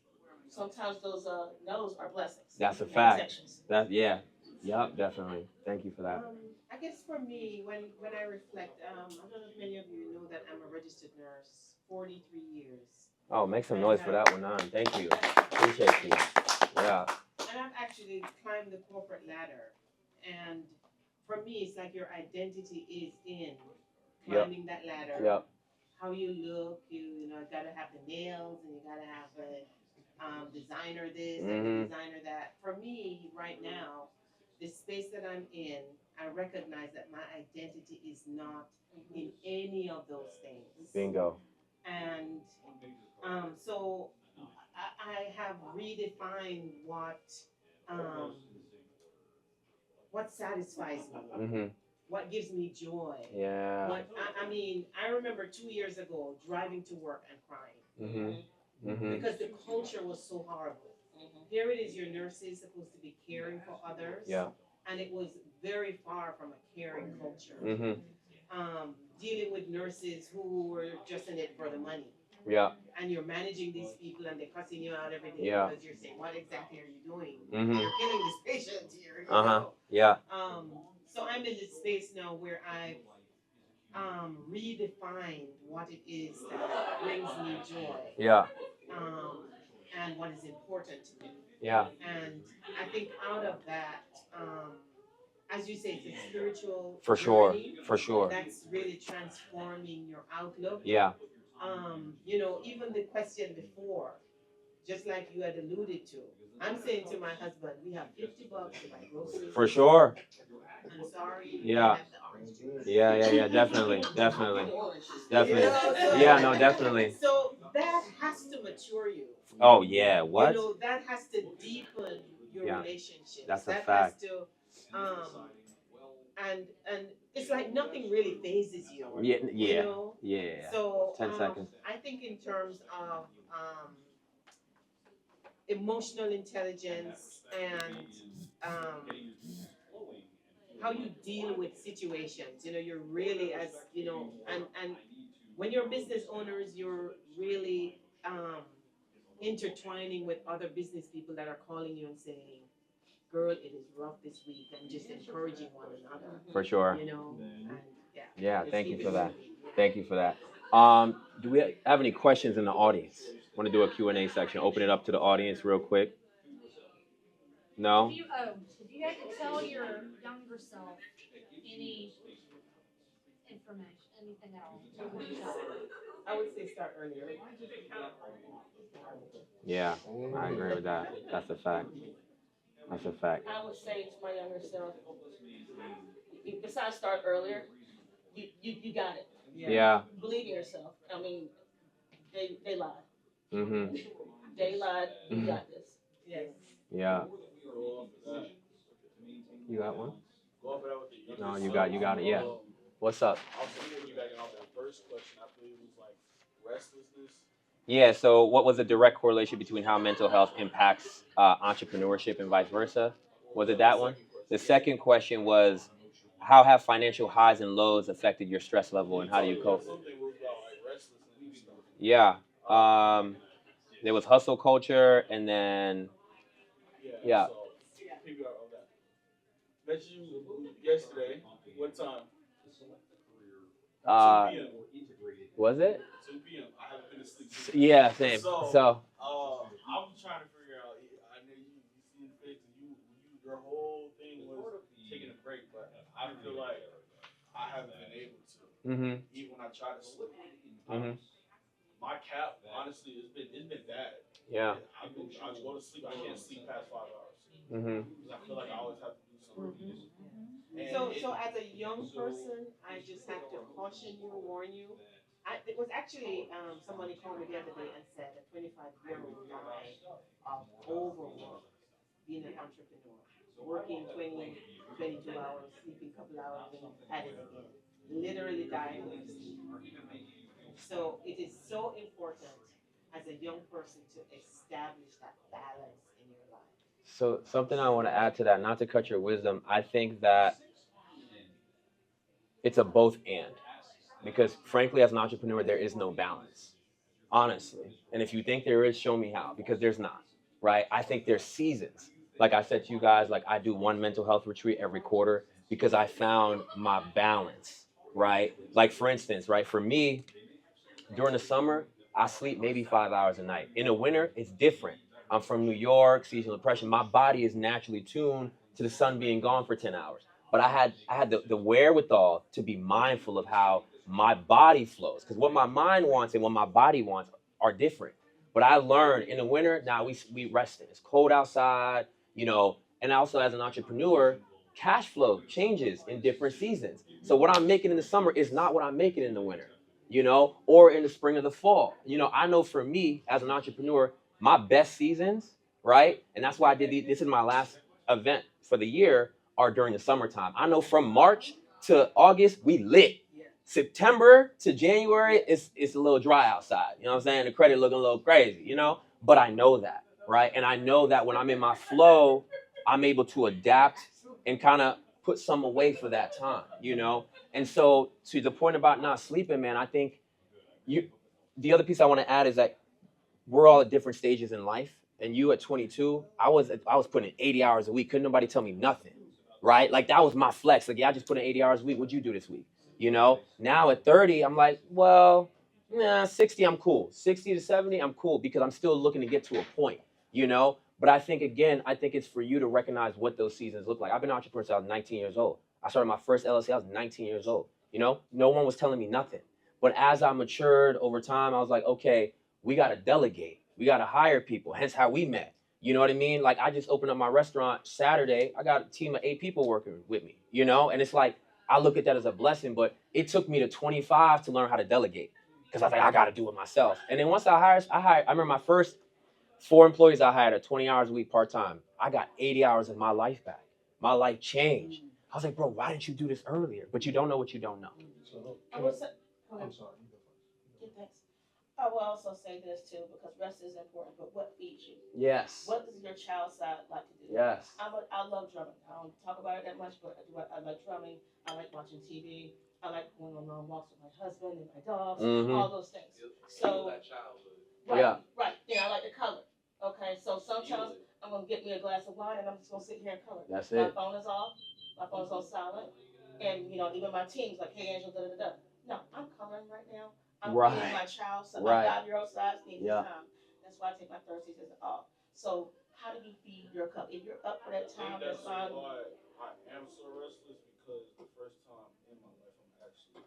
sometimes those no's are blessings. That's a and fact. protections. That yeah. Yep, definitely. Thank you for that. I guess for me, when I reflect, I don't know if many of you know that I'm a registered nurse, 43 years. Oh, make some noise for that one, on. Thank you. Appreciate you. Yeah. And I've actually climbed the corporate ladder. And for me, it's like your identity is in climbing that ladder. Yep. How you look, you know, gotta have the nails and you gotta have the designer this and the designer that. For me, right now, the space that I'm in, I recognize that my identity is not in any of those things. Bingo. And so I have redefined what satisfies me, Mhm. what gives me joy. Yeah. I mean, I remember 2 years ago driving to work and crying Mhm. Mhm. because the culture was so horrible. Here it is, your nurse is supposed to be caring for others. Yeah. And it was very far from a caring culture. Mhm. Dealing with nurses who were just in it for the money. Yeah. And you're managing these people and they're cussing you out every day Yeah. because you're saying, what exactly are you doing? Mhm. You're killing this patient here. You Uh-huh. know? Yeah. So I'm in this space now where I've redefined what it is that brings me joy. Yeah. And what is important to me. Yeah. And I think out of that, as you say, it's a spiritual For sure. journey For sure. that's really transforming your outlook. Yeah. You know, even the question before, just like you had alluded to, I'm saying to my husband, we have $50 to buy groceries. For sure. I'm sorry. Yeah. I have the orange juice. Yeah. Definitely. Definitely. You know, so- Yeah, no, definitely. So that has to mature you. Oh yeah, what? You know, that has to deepen your Yeah. relationships. That's a that fact. Has to, and it's like nothing really phases you. Yeah. You know? Yeah. So 10 seconds. I think in terms of emotional intelligence and how you deal with situations. You know, you're really as you know, and when you're business owners, you're really intertwining with other business people that are calling you and saying, girl, it is rough this week, and just encouraging one another. For sure. You know, and Yeah, just thank you keep for it that. moving. Thank you for that. Do we have any questions in the audience? Want to do a Q&A section? Open it up to the audience real quick. No? If you had to tell your younger self any information, anything at all, what would you tell them? I would say start earlier. Yeah, I agree with that. That's a fact. That's a fact. I would say to my younger self, besides start earlier, you got it. Yeah. Believe in yourself. I mean, they lied. Mhm. They lied. You got this. Yes. Yeah. You got one? No, you got it. Yeah. What's up? First question, I believe, was like restlessness. Yeah, so what was the direct correlation between how mental health impacts entrepreneurship and vice versa? Was it that one? The second question was, how have financial highs and lows affected your stress level and how do you cope? Yeah. There was hustle culture and then, yeah. Met you yesterday. What time? 2 p.m. Was it? 2 p.m. I haven't been asleep. Yeah, same. So I'm trying to figure out. I know you see the face, and your whole thing was taking a break, but I feel like I haven't been able to. Even when I try to sleep. my cap, honestly, it's been bad. Yeah. I go to sleep. I can't sleep past 5 hours. Mm-hmm. Because I feel like I always have to do something. And So as a young person, I just have to caution you, warn you. It was actually somebody called me the other day and said a 25-year-old died of overwork, being an entrepreneur, working 20, 22 hours, sleeping a couple hours, and had his literally dying of sleep. So it is so important as a young person to establish that balance in your life. So something I want to add to that, not to cut your wisdom, I think that it's a both and. Because frankly, as an entrepreneur, there is no balance, honestly. And if you think there is, show me how, because there's not, right? I think there's seasons. Like I said to you guys, like I do one mental health retreat every quarter because I found my balance, right? Like for instance, right, for me, during the summer, I sleep maybe 5 hours a night. In the winter, it's different. I'm from New York, seasonal depression. My body is naturally tuned to the sun being gone for 10 hours. But I had the wherewithal to be mindful of how my body flows. Because what my mind wants and what my body wants are different. But I learned in the winter, now we resting. It's cold outside, and also as an entrepreneur, cash flow changes in different seasons. So what I'm making in the summer is not what I'm making in the winter, or in the spring or the fall. I know for me as an entrepreneur, my best seasons, right? And that's why I did this is my last event for the year, are during the summertime. I know from March to August, we lit. September to January, it's a little dry outside. You know what I'm saying? The credit looking a little crazy, But I know that, right? And I know that when I'm in my flow, I'm able to adapt and kind of put some away for that time. And so to the point about not sleeping, man, I think the other piece I want to add is that we're all at different stages in life. And you at 22, I was putting in 80 hours a week. Couldn't nobody tell me nothing, right? Like that was my flex. Like, yeah, I just put in 80 hours a week. What'd you do this week? Now at 30, I'm like, well, 60, I'm cool. 60 to 70, I'm cool because I'm still looking to get to a point. But I think, again, it's for you to recognize what those seasons look like. I've been an entrepreneur since I was 19 years old. I started my first LLC, I was 19 years old. No one was telling me nothing. But as I matured over time, I was like, okay, we got to delegate. We got to hire people. Hence how we met. You know what I mean? Like I just opened up my restaurant Saturday. I got a team of 8 people working with me, and it's like, I look at that as a blessing, but it took me to 25 to learn how to delegate because I was like, I got to do it myself. And then once I remember my first 4 employees I hired at 20 hours a week part-time. I got 80 hours of my life back. My life changed. I was like, bro, why didn't you do this earlier? But you don't know what you don't know. So, I will say, I'm sorry. You go first. yeah, thanks. I will also say this too, because rest is important, but what feeds you? Yes. What does your child side like to do? Yes. I love drumming. I don't talk about it that much, but I like drumming. I like watching TV. I like going on long walks with my husband and my dogs, all those things. So, right, right. Then I like the color. Okay, so sometimes I'm gonna get me a glass of wine and I'm just gonna sit here and color. That's My it. phone is off. My phone's on silent, and even my team's like, "Hey, Angel, da da da." No, I'm coloring right now. I'm feeding my child, so my 5-year-old size needs his time. That's why I take my Thursdays off. So how do you feed your cup? If you're up for that time, that's fine. I am so restless because the first time in my life I'm actually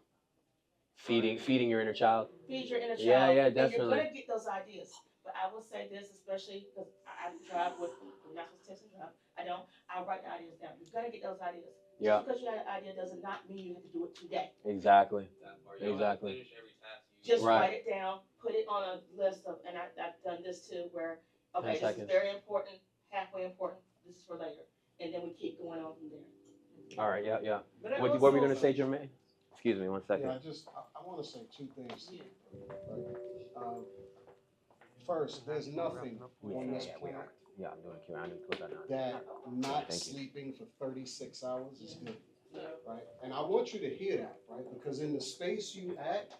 Feeding your inner child. Feed your inner child. Yeah, and definitely. you're gonna get those ideas. But I will say this, especially because I drive with, we're not supposed to text and drive. I don't. I write the ideas down. You're gonna get those ideas. Yeah. Just because you had an idea doesn't not mean you have to do it today. Exactly. Exactly. Just write it down, put it on a list of, and I've done this too, where, okay, this is very important, halfway important, this is for later. And then we keep going on from there. All right, yeah. What were we going to say, Jermaine? Excuse me, 1 second. Yeah, I want to say 2 things. Right? First, there's nothing on this planet I'm doing a Q&A. I need to close that now. that not sleeping for 36 hours is good, right? And I want you to hear that, right? Because in the space you at,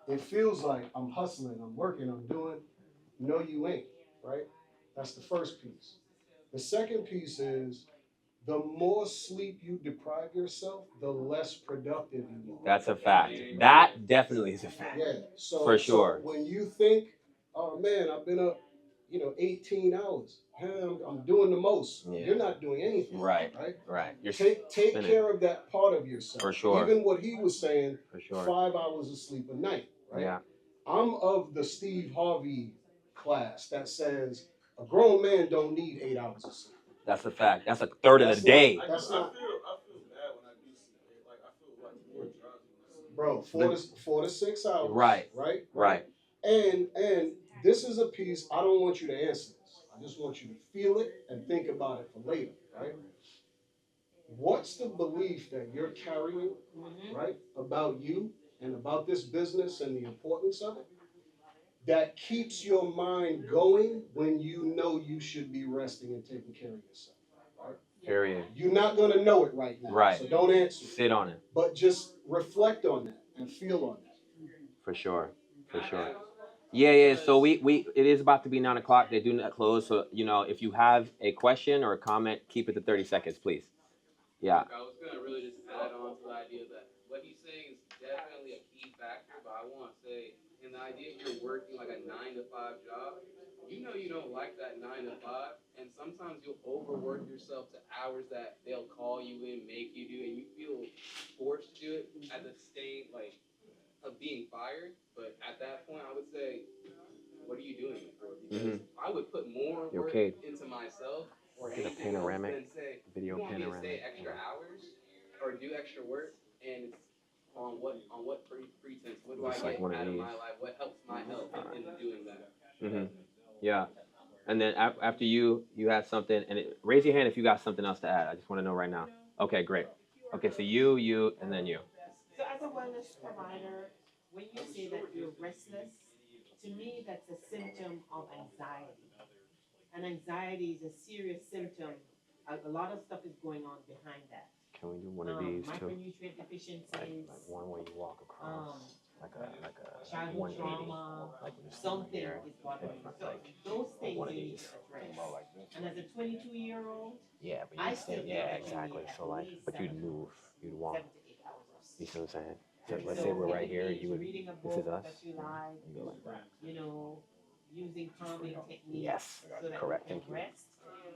it feels like I'm hustling, I'm working, I'm doing. No, you ain't, right? That's the first piece. The second piece is the more sleep you deprive yourself, the less productive you are. That's a fact. That definitely is a fact. Yeah, so for sure. So when you think, oh man, I've been up, 18 hours. I'm doing the most. Yeah. You're not doing anything. Right. You're take care of that part of yourself. For sure. Even what he was saying, for sure. 5 hours of sleep a night. Right. Yeah. I'm of the Steve Harvey class that says a grown man don't need 8 hours of sleep. That's a fact. That's a third of the day. I feel bad when I do see it. Like I feel like more drowsy when I see it. Bro, 4 to 6 hours. Right. Right. And this is a piece, I don't want you to answer this. I just want you to feel it and think about it for later, right? What's the belief that you're carrying, right, about you and about this business and the importance of it that keeps your mind going when you know you should be resting and taking care of yourself? Right? Period. You're not going to know it right now. Right. So don't answer. Sit on it. But just reflect on that and feel on that. For sure. Yeah. So it is about to be 9 o'clock. They do not close. So, if you have a question or a comment, keep it to 30 seconds, please. Yeah. I was going to really just add on to the idea that what he's saying is definitely a key factor, but I want to say, in the idea you're working like a 9 to 5 job, you don't like that 9 to 5, and sometimes you'll overwork yourself to hours that they'll call you in, make you do, and you feel forced to do it at the state, like, of being fired. But at that point, I would say, what are you doing it for? Because I would put more work into myself or anything else than say, you want me to stay extra hours or do extra work, and it's on what pretense? What do I get out of my life? What helps my health in doing that? Yeah. And then after you had something, and raise your hand if you got something else to add. I just want to know right now. Okay, great. Okay, so you, and then you. So as a wellness provider, when you say that you're restless, to me that's a symptom of anxiety. And anxiety is a serious symptom. A lot of stuff is going on behind that. Can we do one of these too? Micronutrient deficiencies. Like one where you walk across, like a childhood trauma. like Something is bothering you. So those things you need to address. And as a 22-year-old, yeah, but you stay, exactly. So like, but you'd move, you'd walk. 7 to 8 hours of sleep. You see what I'm saying? So let's say we're right here. You would. Reading a book that you like. You go like that. Using calming techniques. Yes. So that Correct. you can rest.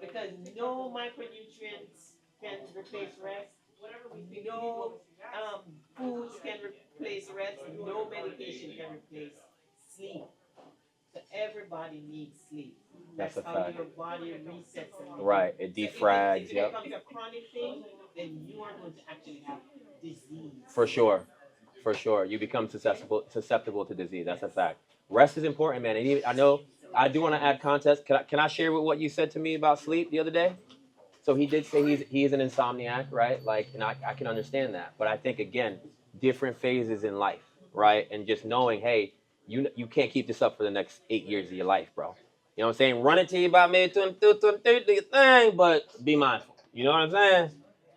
Because no micronutrients can replace rest. No foods can replace rest. No medication can replace sleep. So everybody needs sleep. That's a how fact. your body resets. Right. It defrags. If it becomes a chronic thing, then you are going to actually have disease. For sure. You become susceptible to disease. That's a fact. Rest is important, man. And I know I do want to add context. Can I share with what you said to me about sleep the other day? So he did say he is an insomniac, right? Like, and I can understand that. But I think, again, different phases in life, right? And just knowing, hey, you can't keep this up for the next 8 years of your life, bro. You know what I'm saying? Run it to you about maybe 22, 23, do your thing, but be mindful. You know what I'm saying?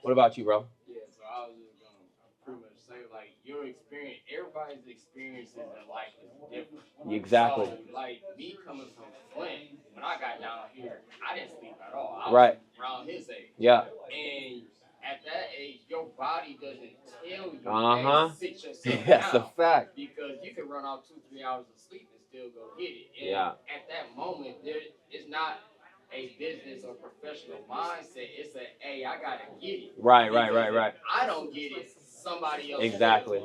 What about you, bro? Yeah, so I was just gonna pretty much say, like, your experience, everybody's experiences in life is different. Exactly. So, like, me coming from Flint, when I got down here, I didn't sleep at all. I was around his age. Yeah. And at that age, your body doesn't tell you, hey, sit yourself down. That's a fact. Because you can run off 2-3 hours of sleep and still go get it. And Yeah. at that moment, it's not a business or professional mindset. It's a, hey, I gotta get it. Right. I don't get it. Somebody else. Exactly.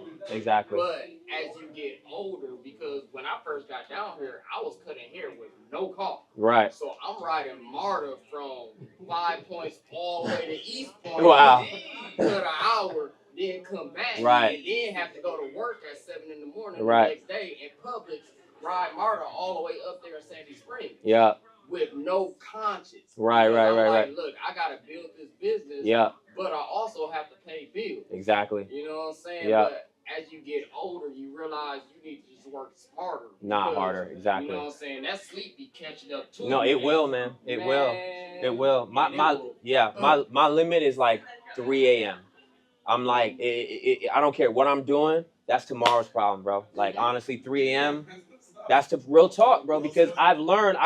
But as you get older, because when I first got down here, I was cutting hair with no car. Right. So I'm riding MARTA from 5 Points all the way to East Point. Wow. Cut an hour, then come back. Right. And then have to go to work at 7 in the morning the Right. next day in Publix, ride MARTA all the way up there in Sandy Springs. Yeah. With no conscience. Right. Like, look, I gotta build this business. Yeah. But I also have to pay bills. Exactly. You know what I'm saying? Yeah. But as you get older, you realize you need to just work smarter. Not harder. Exactly. You know what I'm saying? That sleep be catching up too. No, it will, man. It will. My limit is like 3 a.m. I'm like, I don't care what I'm doing. That's tomorrow's problem, bro. Like, honestly, 3 a.m. That's the real talk, bro. Because I've learned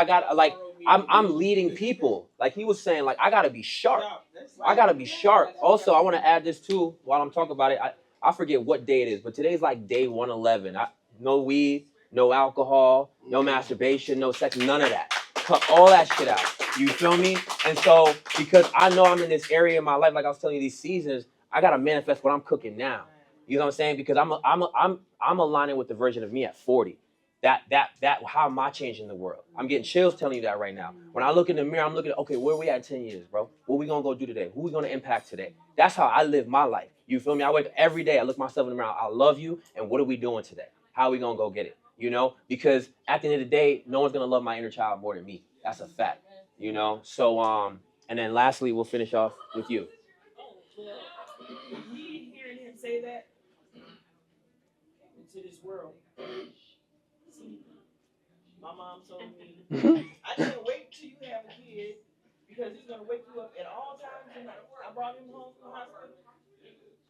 I'm leading people. Like he was saying, like I gotta be sharp. Also, I want to add this too while I'm talking about it. I forget what day it is, but today's like day 111. No weed, no alcohol, no masturbation, no sex, none of that. Cut all that shit out. You feel me? And so because I know I'm in this area of my life, like I was telling you, these seasons, I gotta manifest what I'm cooking now. You know what I'm saying? Because I'm aligning with the version of me at 40. how am I changing the world? I'm getting chills telling you that right now. When I look in the mirror, I'm looking at, okay, where we at in 10 years, bro? What we gonna go do today? Who we gonna impact today? That's how I live my life. You feel me? I wake up every day, I look myself in the mirror, I love you, and what are we doing today? How are we gonna go get it? You know? Because at the end of the day, no one's gonna love my inner child more than me. That's a fact. You know? So and then lastly, we'll finish off with you. Me hearing him say that into this world. See, my mom told me, I can't wait till you have a kid because he's gonna wake you up at all times. And I brought him home from the hospital.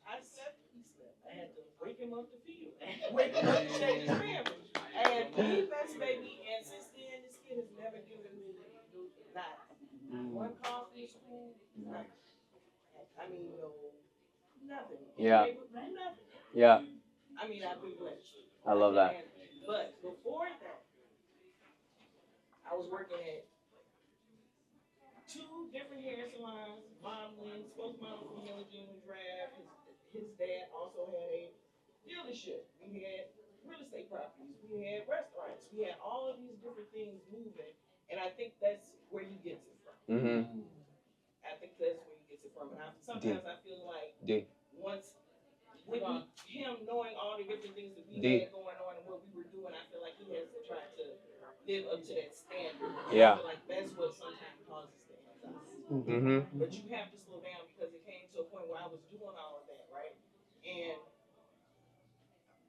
I slept, he slept. I had to wake him up to feed him. I had to wake him up to change his family. I had three best baby, and since then, this kid has never given me not one call from school, nothing. I mean, no, nothing. Yeah. Nothing. Yeah. I mean, I've been blessed. I love that. But before that, I was working at 2 different hair salons. Mom Lynn, spokesmodel from Miller Junior Drive. His dad also had a dealership. We had real estate properties. We had restaurants. We had all of these different things moving. And I think that's where he gets it from. Mm-hmm. I think that's where he gets it from. And sometimes I feel like once with him knowing all the different things that we had going on and what we were doing, I feel like he has to try to live up to that standard. Yeah. I feel like that's what sometimes causes the anxiety. Mm-hmm. But you have to slow down because it came to a point where I was doing all of that, right? And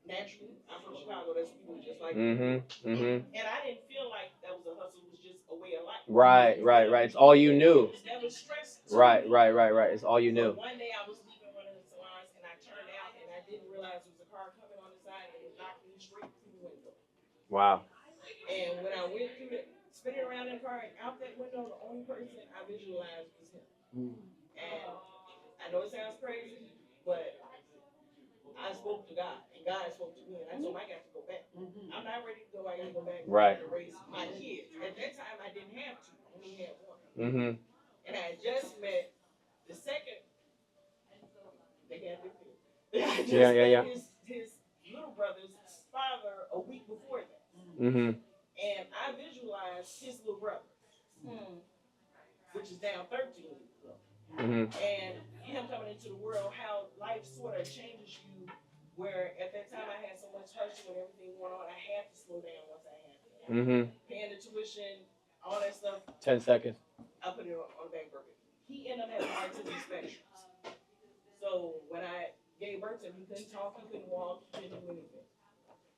naturally, I'm from Chicago. That's people just like me. Mm-hmm. And I didn't feel like that was a hustle. It was just a way of life. Right. It's all you knew. It was never stressed. Right. It's all you knew. But one day I was leaving one of the salons and I turned out and I didn't realize there was a car coming on the side and it knocked me straight through the window. Wow. And when I went through it, spinning around in the car and out that window, the only person I visualized was him. And I know it sounds crazy, but I spoke to God, and God spoke to me, and I told him I got to go back. I'm not ready to go. I got to go back and raise my kids. At that time, I didn't have 2. I only had 1. Mm-hmm. And I had just met the second. They got their kid. I just met his little brother's father a week before that. Mm-hmm. And I visualized his little brother, which is now 13 years old. Mm-hmm. And him coming into the world, how life sort of changes you, where at that time I had so much hustle and everything going on, I had to slow down once I had to. Mm-hmm. Paying the tuition, all that stuff. 10 seconds. I put it on the back burner. He ended up having autism spectrums. So when I gave birth to him, he couldn't talk, he couldn't walk, he couldn't do anything.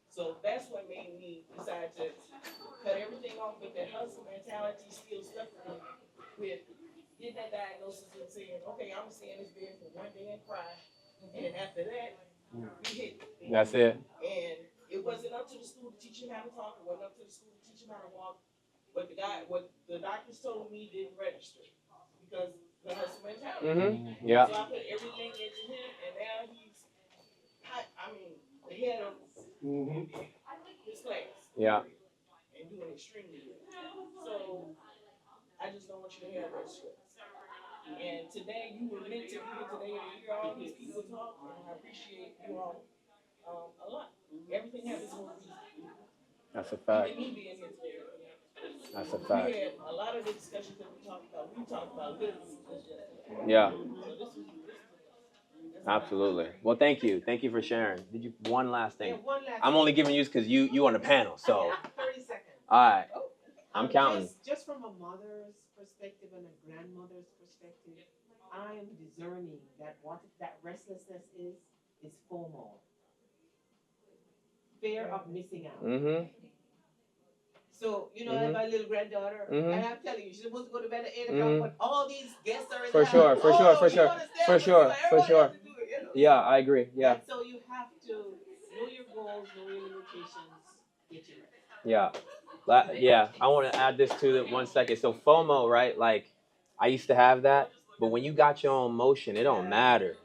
So that's what made me decide to cut everything off with that hustle mentality, still stuck with getting that diagnosis and saying, okay, I'm going to stay in this bed for one day and cry. And after that, we hit it. That's it. And it wasn't up to the school to teach him how to talk. It wasn't up to the school to teach him how to walk. But what the doctors told me didn't register because the hustle mentality. Mm-hmm. Yeah. So I put everything into him, and now he's, the head of his class. Yeah. And doing extremely well. So I just don't want you to have that stress. And today, you were meant to be here today and hear all these people talk, and I appreciate you all a lot. Everything happens for a reason. That's a fact. Even me being here today. That's a fact. We had a lot of the discussions that we talked about literally just yesterday. Yeah. So this is Absolutely. Well, thank you. Thank you for sharing. Did you one last thing? Yeah, one last I'm only giving you because you on the panel. So. 30 seconds. All right. I'm counting. Just from a mother's perspective and a grandmother's perspective, I am discerning that what that restlessness is FOMO. Fear of missing out. Mm-hmm. So, you know, I have my little granddaughter, and I'm telling you, she's supposed to go to bed at 8 o'clock, but all these guests are in For sure. Yeah, I agree. Yeah. And so you have to know your goals, know your limitations, get your rest. Yeah. Yeah, I want to add this to it 1 second. So FOMO, right? Like, I used to have that, but when you got your own motion, it don't matter.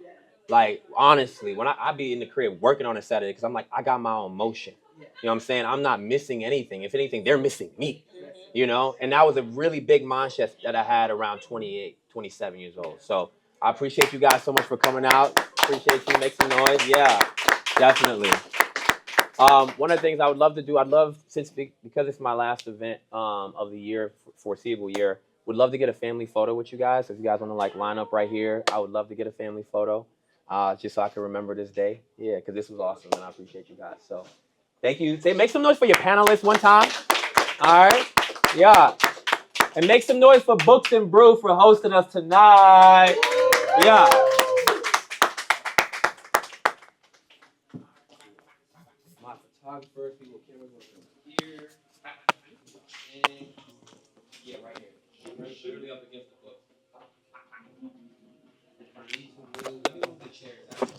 Like, honestly, when I be in the crib working on a Saturday, because I'm like, I got my own motion. You know what I'm saying? I'm not missing anything. If anything, they're missing me. You know? And that was a really big mind shift that I had around 28, 27 years old. So I appreciate you guys so much for coming out. Appreciate you. Make some noise. Yeah, definitely. One of the things I would love to do, because it's my last event of the year, foreseeable year, would love to get a family photo with you guys. If you guys want to like line up right here, I would love to get a family photo, just so I can remember this day. Yeah, because this was awesome, and I appreciate you guys. So, thank you. Say, make some noise for your panelists one time. All right, yeah, and make some noise for Books and Brew for hosting us tonight. Yeah. My photographers, people, cameras will come here. And yeah, right here. Literally up against the book. Let me move the chairs out.